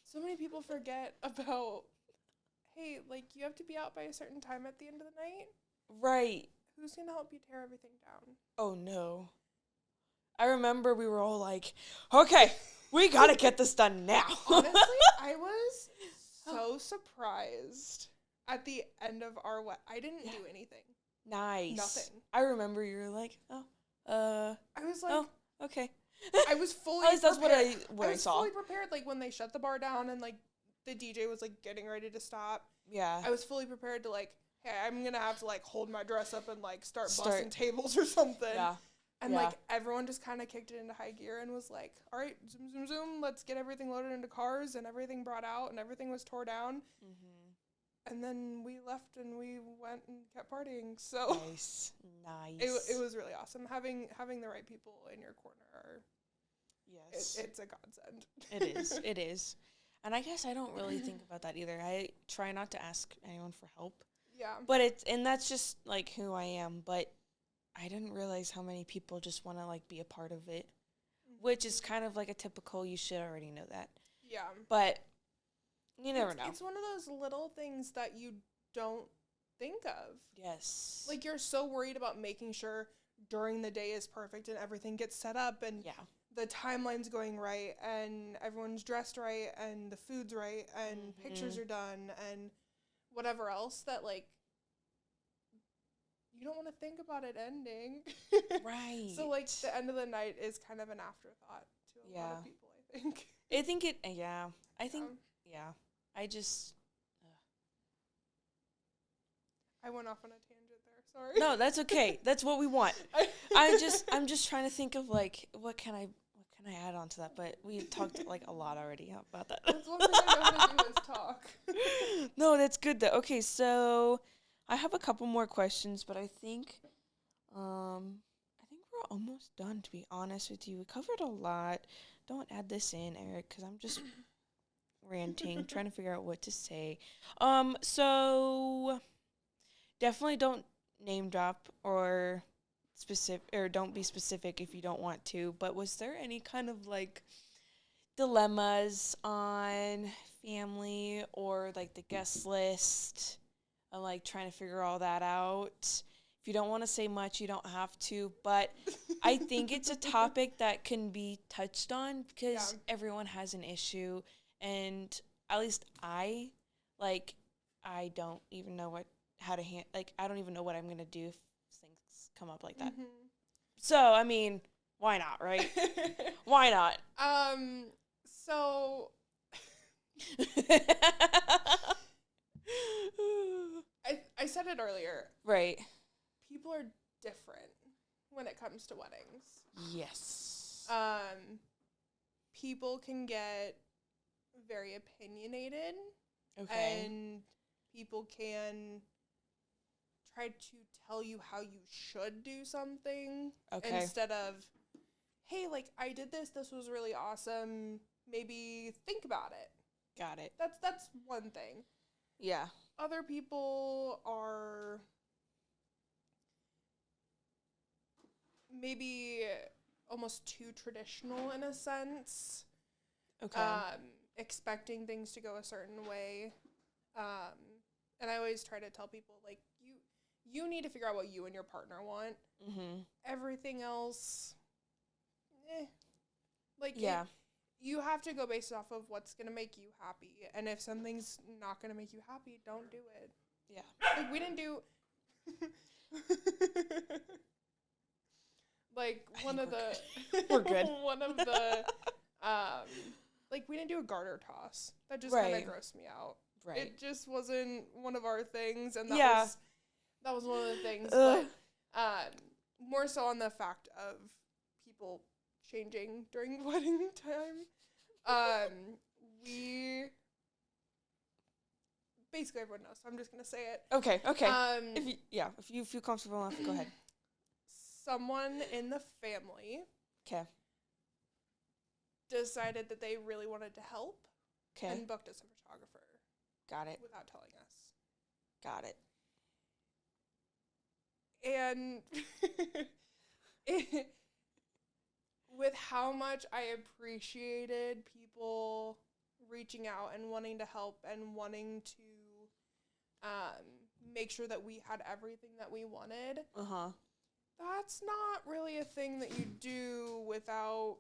so many people forget about, hey, like, you have to be out by a certain time at the end of the night. Right. Who's going to help you tear everything down? Oh, no. I remember we were all like, okay, we got to get this done now. Honestly, I was so surprised at the end of our I didn't do anything. Nice. Nothing. I remember you were like, I was like, oh, okay. I was fully prepared. That's what I saw. I was saw. fully prepared, like, when they shut the bar down and, like, the DJ was, like, getting ready to stop. Yeah. I was fully prepared to, like, hey, I'm going to have to, like, hold my dress up and, like, start busting tables or something. Yeah. And, like, everyone just kind of kicked it into high gear and was like, all right, zoom, zoom, zoom, let's get everything loaded into cars and everything brought out and everything was tore down. Mm-hmm. And then we left and we went and kept partying. So nice. It was really awesome. Having the right people in your corner it's a godsend. It is. And I guess I don't really think about that either. I try not to ask anyone for help. Yeah. But that's just, like, who I am. But I didn't realize how many people just want to, like, be a part of it, which is kind of like a typical, you should already know that. Yeah. But you never know. It's one of those little things that you don't think of. Yes. Like, you're so worried about making sure during the day is perfect and everything gets set up and Yeah. the timeline's going right and everyone's dressed right and the food's right and pictures are done and whatever else that, like, you don't want to think about it ending. Right. So, like, the end of the night is kind of an afterthought to a lot of people, I think. I think it, I think, I just, I went off on a tangent there, sorry. no, that's okay. That's what we want. I'm just trying to think of, like, what can I add on to that? But we talked, like, a lot already about that. That's one thing I know how to do is talk. No, that's good though. Okay, so I have a couple more questions, but I think we're almost done, to be honest with you. We covered a lot. Don't add this in, Eric, because I'm just ranting, trying to figure out what to say. So definitely don't name drop or don't be specific if you don't want to. But was there any kind of, like, dilemmas on family or, like, the guest list and, like, trying to figure all that out? If you don't want to say much, you don't have to, but I think it's a topic that can be touched on because everyone has an issue, and at least I don't even know I don't even know what I'm going to do if things come up like that. So, I mean, why not, right? Why not? So I said it earlier. Right. People are different when it comes to weddings. Yes. People can get very opinionated. Okay. And people can try to tell you how you should do something. Okay. Instead of, hey, like, I did this was really awesome. Maybe think about it. Got it. That's one thing. Yeah. Other people are maybe almost too traditional in a sense. Okay. Expecting things to go a certain way. And I always try to tell people, like, you need to figure out what you and your partner want. Mm-hmm. Everything else, like, yeah. You have to go based off of what's going to make you happy. And if something's not going to make you happy, don't do it. Yeah. Like, we didn't do... like, one of the... We're good. One of the... like, we didn't do a garter toss. That just kind of grossed me out. Right. It just wasn't one of our things. And Yeah. that was one of the things. But more so on the fact of people changing during wedding time. We basically everyone knows, so I'm just gonna say it. Okay. If you feel comfortable enough, go ahead. Someone in the family decided that they really wanted to help and booked us a photographer. Got it. Without telling us. Got it. And with how much I appreciated people reaching out and wanting to help and wanting to make sure that we had everything that we wanted. That's not really a thing that you do without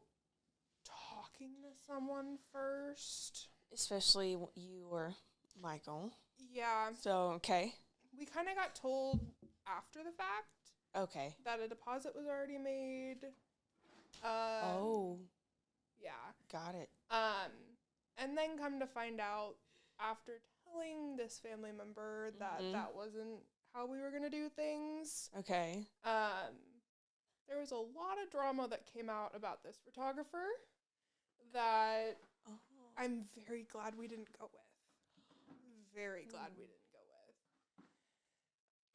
talking to someone first. Especially you or Michael. Yeah. So, okay. We kind of got told after the fact. Okay. That a deposit was already made. Yeah. Got it. And then come to find out after telling this family member that that wasn't how we were going to do things. Okay. There was a lot of drama that came out about this photographer that I'm very glad we didn't go with. Very glad we didn't go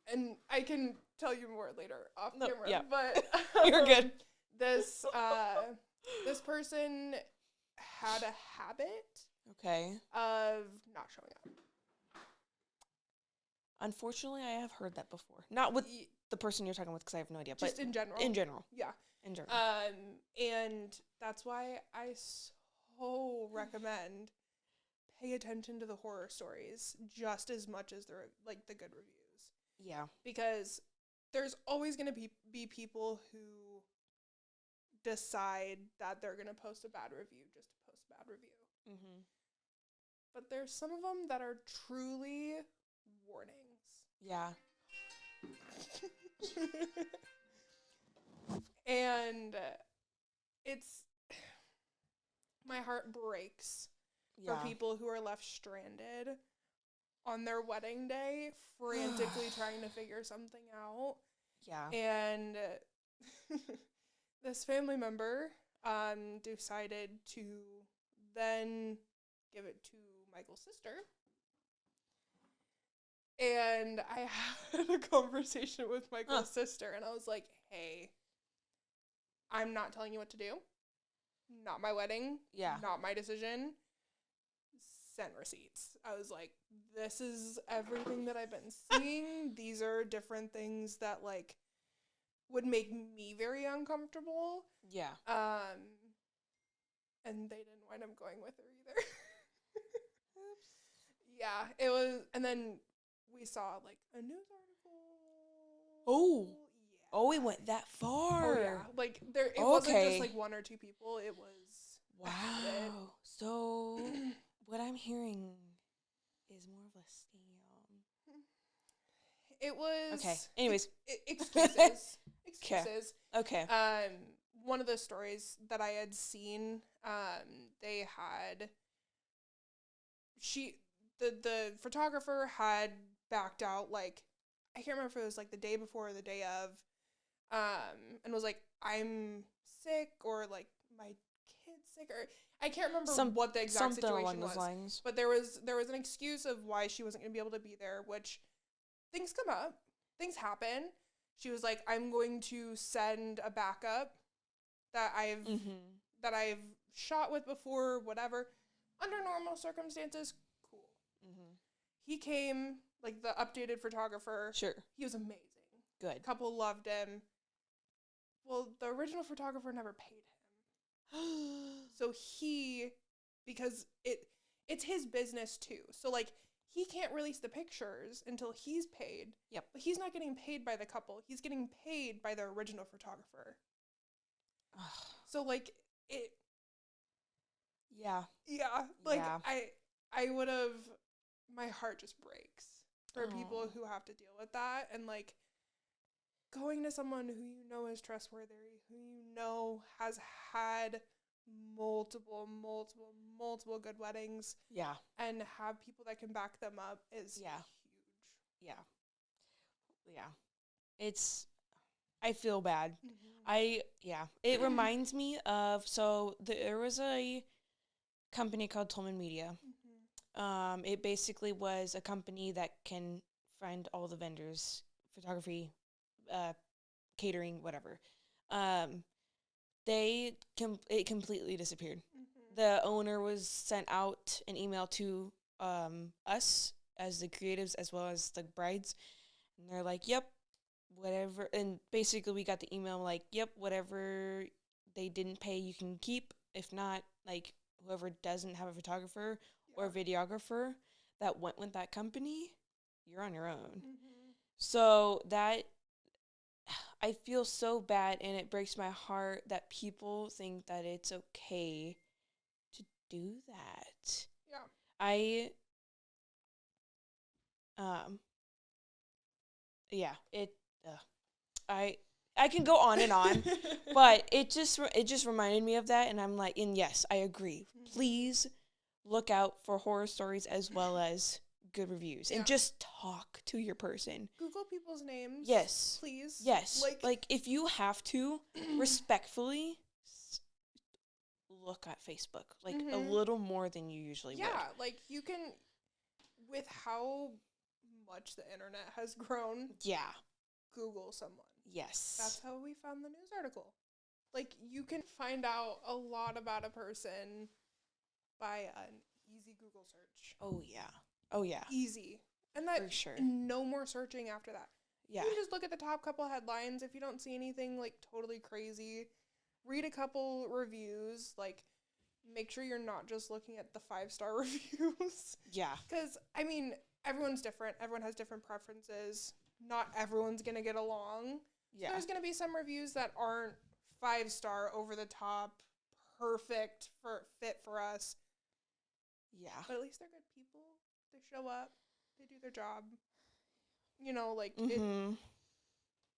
with. And I can tell you more later off camera. Yeah. But you're good. This person had a habit of not showing up. Unfortunately, I have heard that before. Not with the person you're talking with, because I have no idea. Just but in general. In general. Yeah. In general. And that's why I so recommend pay attention to the horror stories just as much as the good reviews. Yeah. Because there's always going to be people who decide that they're going to post a bad review just to post a bad review. Mm-hmm. But there's some of them that are truly warnings. Yeah. And it's, my heart breaks for people who are left stranded on their wedding day, frantically trying to figure something out. Yeah. And this family member decided to then give it to Michael's sister. And I had a conversation with Michael's sister, and I was like, hey, I'm not telling you what to do. Not my wedding. Yeah. Not my decision. Send receipts. I was like, this is everything that I've been seeing. These are different things that, like, would make me very uncomfortable. Yeah. And they didn't wind up going with her either. Oops. Yeah, it was, and then we saw, like, a news article. Oh. Yeah. Oh, it went that far. Oh, yeah. Like, it wasn't just, like, one or two people. It was wow. So, what I'm hearing is more of a scam. It was... Okay, anyways. Excuses. Excuses. Okay. One of the stories that I had seen, they had... The photographer had backed out, like, I can't remember if it was, like, the day before or the day of, and was like, I'm sick, or, like, my kid's sick, or I can't remember what the exact situation was. Lines. But there was an excuse of why she wasn't going to be able to be there, which things come up. Things happen. She was like, I'm going to send a backup that I've shot with before, whatever. Under normal circumstances, cool. Mm-hmm. He came, like, the updated photographer. Sure. He was amazing. Good. Couple loved him. Well, the original photographer never paid him. So because it's his business too. So, like, he can't release the pictures until he's paid. Yep. But he's not getting paid by the couple. He's getting paid by the original photographer. So, like, it... Yeah. Yeah. Like, I would have... My heart just breaks for people who have to deal with that. And, like, going to someone who you know is trustworthy, who you know has had multiple good weddings. Yeah. And have people that can back them up is huge. Yeah. Yeah. I feel bad. Mm-hmm. It reminds me of, there was a company called Tolman Media. Mm-hmm. It basically was a company that can find all the vendors, photography, catering, whatever. It completely disappeared. Mm-hmm. The owner was sent out an email to us as the creatives as well as the brides, and they're like, yep, whatever. And basically we got the email like, yep, whatever they didn't pay you can keep. If not, like, whoever doesn't have a photographer or a videographer that went with that company, you're on your own. Mm-hmm. So that, I feel so bad, and it breaks my heart that people think that it's okay to do that. Yeah. I can go on and on, but it just reminded me of that, and I'm like, and yes, I agree. Mm-hmm. Please look out for horror stories as well as good reviews, and just talk to your person. Google people's names. Yes. Please. Yes. Like if you have to, respectfully, look at Facebook. Like, a little more than you usually would. Yeah, like, you can, with how much the internet has grown. Yeah. Google someone. Yes. That's how we found the news article. Like, you can find out a lot about a person by an easy Google search. Oh, yeah. Oh, yeah. Easy. And that, for sure. No more searching after that. Yeah. You can just look at the top couple headlines. If you don't see anything, like, totally crazy, read a couple reviews. Like, make sure you're not just looking at the 5-star reviews. Yeah. Because, I mean, everyone's different. Everyone has different preferences. not everyone's going to get along. Yeah. So there's going to be some reviews that aren't 5-star, over the top, perfect fit for us. Yeah. But at least they're good people. They show up. They do their job. You know, like, it. Mm-hmm.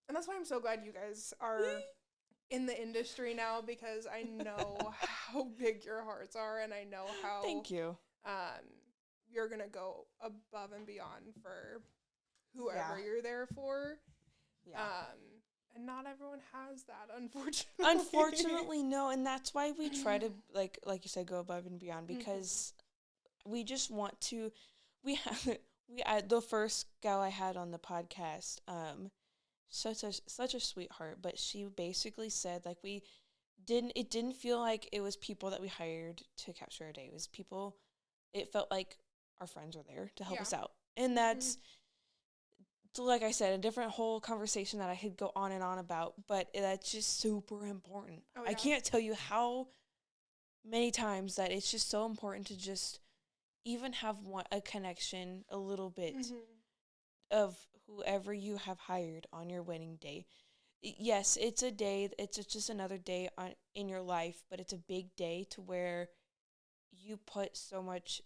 And that's why I'm so glad you guys are in the industry now, because I know how big your hearts are, and I know how Thank you. You're gonna go above and beyond for whoever you're there for. Yeah. And not everyone has that, unfortunately. Unfortunately, no, and that's why we try to like you said, go above and beyond, because we just want to. The first gal I had on the podcast, such a sweetheart, but she basically said, like, it didn't feel like it was people that we hired to capture a day. It was people, it felt like our friends were there to help us out. And that's, like I said, a different whole conversation that I could go on and on about, but that's just super important. Oh, yeah. I can't tell you how many times that it's just so important to just even have a connection, a little bit of whoever you have hired on your wedding day. Yes, it's a day, it's just another day in your life, but it's a big day to where you put so much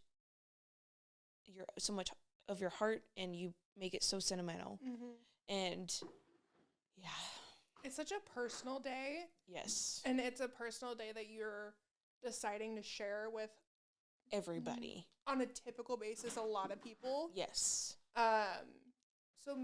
of your heart, and you make it so sentimental. And yeah, it's such a personal day. Yes. And it's a personal day that you're deciding to share with everybody on a typical basis, a lot of people. Yes. So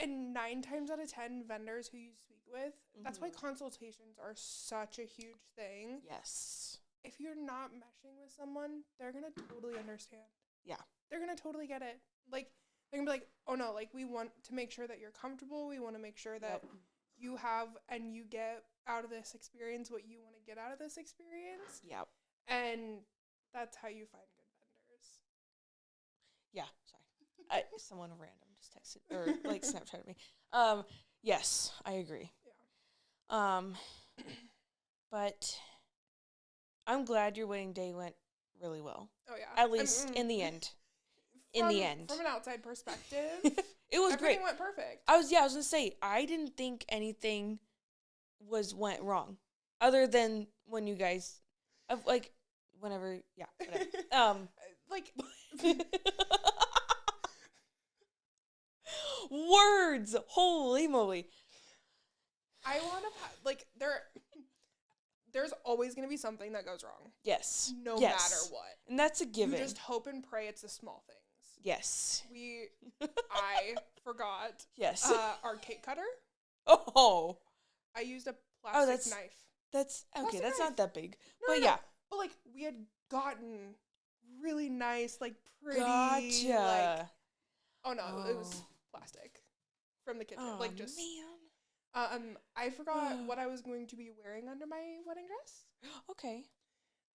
and 9 times out of 10 vendors who you speak with, that's why consultations are such a huge thing. Yes. If you're not meshing with someone, they're going to totally understand. Yeah. They're going to totally get it. Like, they're going to be like, oh no, like, we want to make sure that you're comfortable. We want to make sure that you have and you get out of this experience what you want to get out of this experience. Yep. And that's how you find good vendors. Yeah, sorry. Someone random just texted or like Snapchatted me. Yes, I agree. Yeah. But I'm glad your wedding day went really well. Oh yeah. At least in the end. From an outside perspective, it was great. Everything went perfect. I was gonna say, I didn't think anything went wrong, other than when you guys, whatever. Words, holy moly! I want to there's always going to be something that goes wrong. Yes. No matter what. And that's a given. You just hope and pray it's the small things. Yes. I forgot. Yes. Our cake cutter. Oh. I used a plastic knife. That's okay. Plastic That's knife. not that big. No, but no. But we had gotten really nice, pretty. Gotcha. It was plastic from the kitchen. Oh, man. I forgot what I was going to be wearing under my wedding dress. Okay.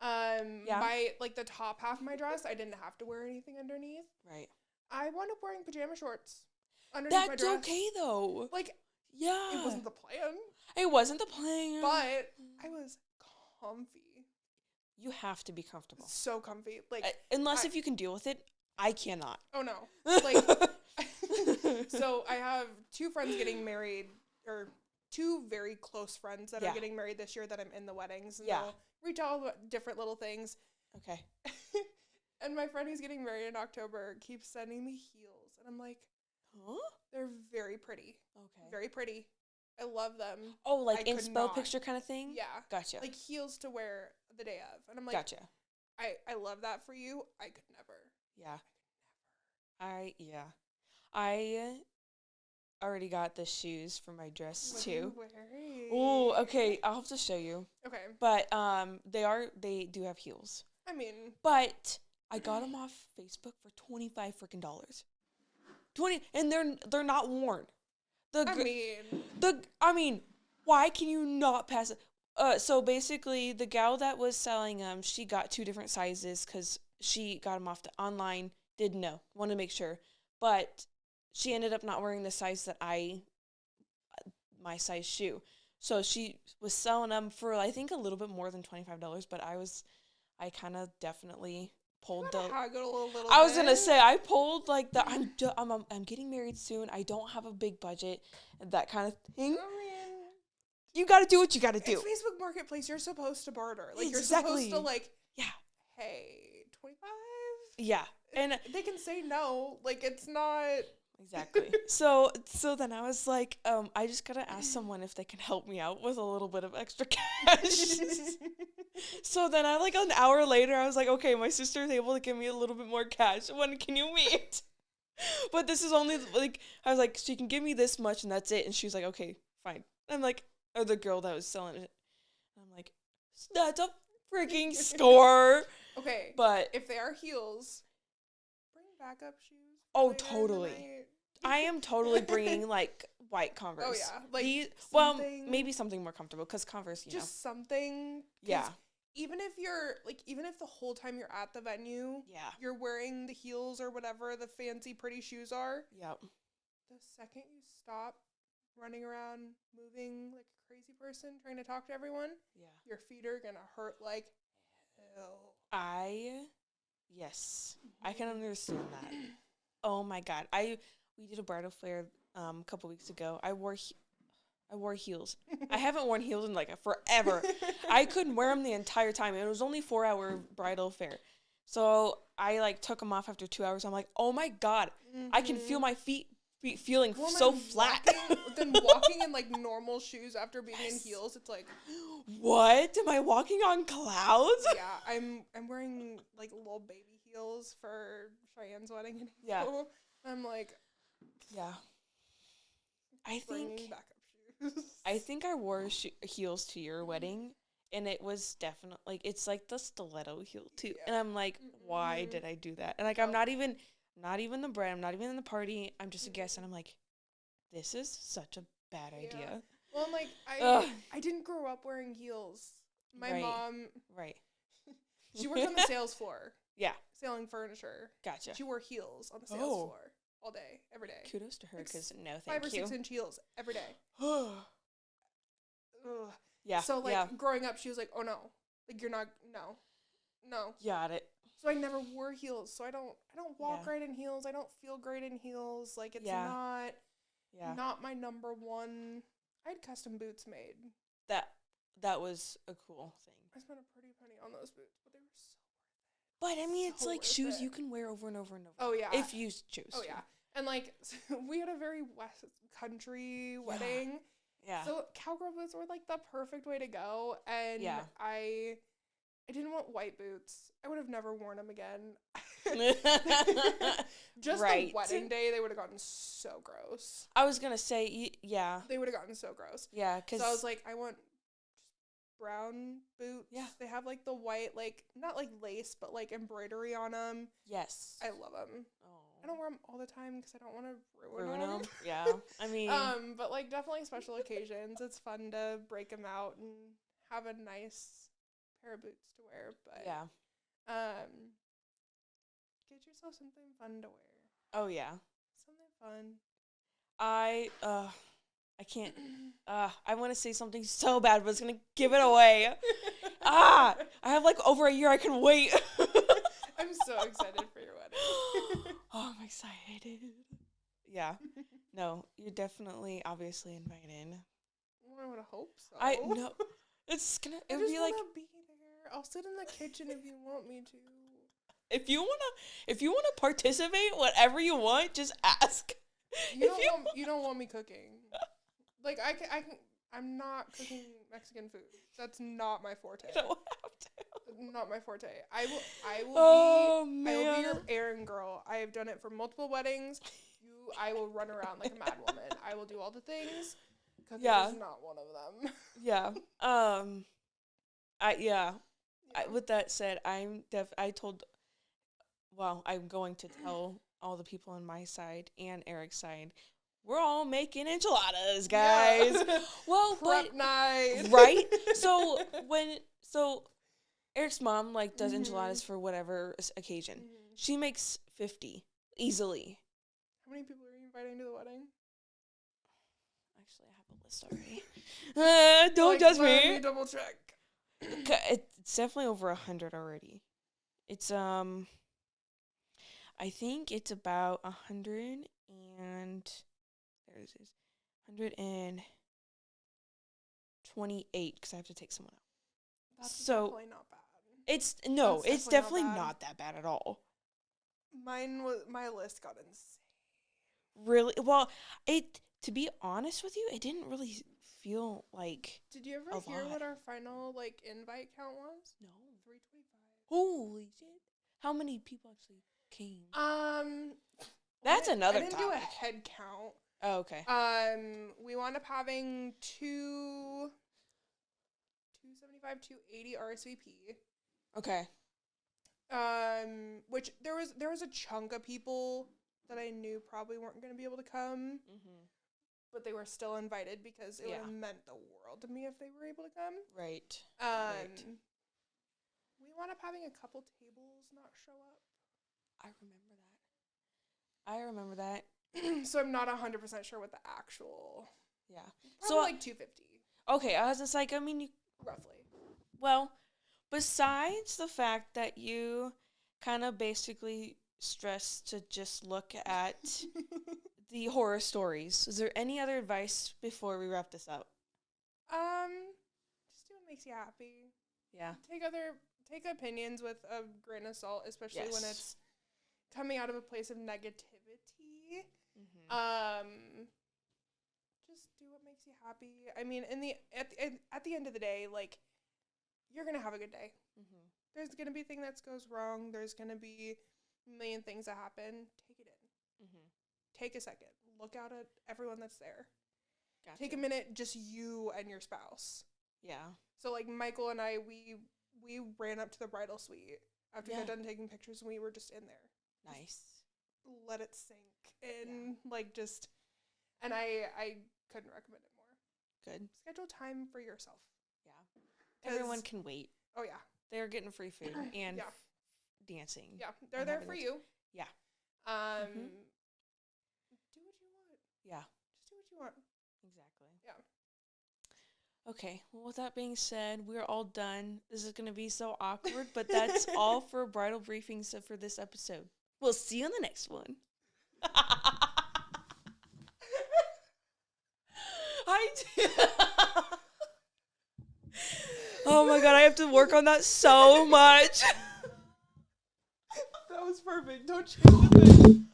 My the top half of my dress, I didn't have to wear anything underneath. Right. I wound up wearing pajama shorts underneath my dress. That's okay though. Yeah. It wasn't the plan. It wasn't the plan. But I was comfy. You have to be comfortable. So comfy. Unless if you can deal with it, I cannot. Oh no. So I have 2 friends getting married, or 2 very close friends that are getting married this year that I'm in the weddings. And they'll retell different little things. Okay. And my friend who's getting married in October keeps sending me heels. And I'm like, huh? They're very pretty. Okay. Very pretty. I love them. Oh, like inspo picture kind of thing? Yeah. Gotcha. Heels to wear the day of. And I'm like, gotcha. I love that for you. I could never. Yeah. I already got the shoes for my dress too. Oh, okay. I'll have to show you. Okay. But they do have heels. But I got them off Facebook for $25 freaking dollars. And they're not worn. Why can you not pass it? So basically, the gal that was selling them, she got 2 different sizes because she got them off online. Didn't know, wanted to make sure, but she ended up not wearing the size that my size shoe. So she was selling them for I think a little bit more than $25, but I kind of definitely pulled gotta the. haggle a little I was gonna bit. say I pulled like the. I'm getting married soon. I don't have a big budget, and that kind of thing. I mean, You gotta do what you gotta do. it's Facebook Marketplace. You're supposed to barter. Like, Exactly. you're supposed to, like, Yeah. hey, 25? Yeah. And they can say no. Like, it's not. exactly. So then I was like, I just gotta ask someone if they can help me out with a little bit of extra cash. So then I like an hour later, I was like, okay, my sister's able to give me a little bit more cash. When can you meet? But this is only like, I was like, she can give me this much and that's it. And she was like, okay, fine. I'm like, or the girl that was selling it. I'm like, that's a freaking score. Okay. But if they are heels, bring backup shoes. oh, later in the totally. night. I am totally bringing like white Converse. Oh yeah, like well, maybe something more comfortable because Converse, just something. Yeah. Even if the whole time you're at the venue, Yeah. you're wearing the heels or whatever the fancy pretty shoes are. Yep. The second you stop running around moving like a crazy person trying to talk to everyone, Yeah. your feet are gonna hurt like hell. Yes, I can understand that. Oh my God, we did a bridal fair a couple weeks ago. I wore heels. I haven't worn heels in like forever. I couldn't wear them the entire time. It was only 4-hour bridal fair, so I like took them off after 2 hours. I'm like, oh my God, I can feel my feet feeling so flat. Walking in like normal shoes after being in heels, it's like, what? Am I walking on clouds? Yeah, I'm wearing like little baby heels for Cheyenne's wedding in Yeah. April. I'm like, yeah. I think backup shoes. I think I wore heels to your wedding, and it was definitely like it's like the stiletto heel too. Yeah. And I'm like, why did I do that? And like I'm not even the bride. I'm not even in the party. I'm just a guest, and I'm like, this is such a bad idea. Well, I'm like I didn't grow up wearing heels. My mom, she worked on the sales floor. Yeah, selling furniture. Gotcha. She wore heels on the sales floor all day, every day. Kudos to her, because no, thank 5 or you. 6 inch heels every day. Ugh. Yeah. So growing up, she was like, "Oh no, like you're not, no." Got it. So I never wore heels. So I don't walk right in heels. I don't feel great in heels. Like it's not my number one. I had custom boots made. That was a cool thing. I spent a pretty penny on those boots, but they were so worth it. But I mean, it's like shoes you can wear over and over and over. Oh yeah. If you choose. Oh yeah. And like we had a very West Country wedding. Yeah. So cowgirl boots were like the perfect way to go, and I didn't want white boots. I would have never worn them again. Just the wedding day, they would have gotten so gross. I was gonna say, yeah. They would have gotten so gross. Yeah, because so I was like, I want just brown boots. Yeah. They have like the white, like not like lace, but like embroidery on them. Yes. I love them. Oh. I don't wear them all the time because I don't want to ruin them. Yeah. I mean. But like definitely special occasions. It's fun to break them out and have a nice pair of boots to wear. But get yourself something fun to wear. Oh yeah. Something fun. I can't. I want to say something so bad, but it's gonna give it away. I have like over a year. I can wait. I'm so excited for your wedding. Oh, I'm excited. Yeah. No, you're definitely obviously invited. Well, I would hope so. I know. It's gonna. It would be like. Be there. I'll sit in the kitchen if you want me to. If you wanna participate, whatever you want, just ask. You don't want me cooking. Like I can. I'm not cooking Mexican food. That's not my forte. You don't have to. Not my forte. I will be your errand girl. I have done it for multiple weddings. I will run around like a mad woman. I will do all the things. Cooking is not one of them. Yeah. With that said, I'm going to tell all the people on my side and Eric's side, we're all making enchiladas, guys. Yeah. Well, prep night. Right? So Eric's mom like does enchiladas for whatever occasion. She makes 50 easily. How many people are you inviting to the wedding? Actually, I have a list already. Don't judge me. Let me double check. It's definitely over 100 already. It's I think it's about 100 and there it is. 128 because I have to take someone out. That's So definitely not bad. it's That's definitely not bad. not that bad at all. My list got insane. Really? Well, to be honest with you, it didn't really feel like Did you ever hear what our final like invite count was? No. 325. Holy shit. How many people actually came? That's I another didn't do a topic. head count. Oh, okay. We wound up having 275, 280 RSVP. Okay. Which there was a chunk of people that I knew probably weren't going to be able to come, but they were still invited because it would have meant the world to me if they were able to come. Right. We wound up having a couple tables not show up. I remember that. So I'm not 100% sure what the actual. Yeah. Probably So like 250. Okay, I was just like, I mean, roughly. Well, besides the fact that you kind of basically stressed to just look at the horror stories, is there any other advice before we wrap this up? Just do what makes you happy. Yeah. Take opinions with a grain of salt, especially when it's coming out of a place of negativity. Just do what makes you happy. I mean, at the end of the day, like, you're gonna have a good day. There's gonna be a thing that goes wrong. There's gonna be a million things that happen. Take it in. Take a second. Look out at everyone that's there. Gotcha. Take a minute, just you and your spouse. Yeah. So like Michael and I, we ran up to the bridal suite after we got done taking pictures, and we were just in there. Nice. Let it sink in, and I couldn't recommend it more. Good. Schedule time for yourself. Yeah. Everyone can wait. Oh, yeah. They're getting free food and dancing. Yeah, they're there for you. Yeah. Do what you want. Yeah. Just do what you want. Exactly. Yeah. Okay, well, with that being said, we're all done. This is going to be so awkward, but that's all for Bridal Briefings for this episode. We'll see you on the next one. Oh my god, I have to work on that so much. That was perfect. Don't change the thing.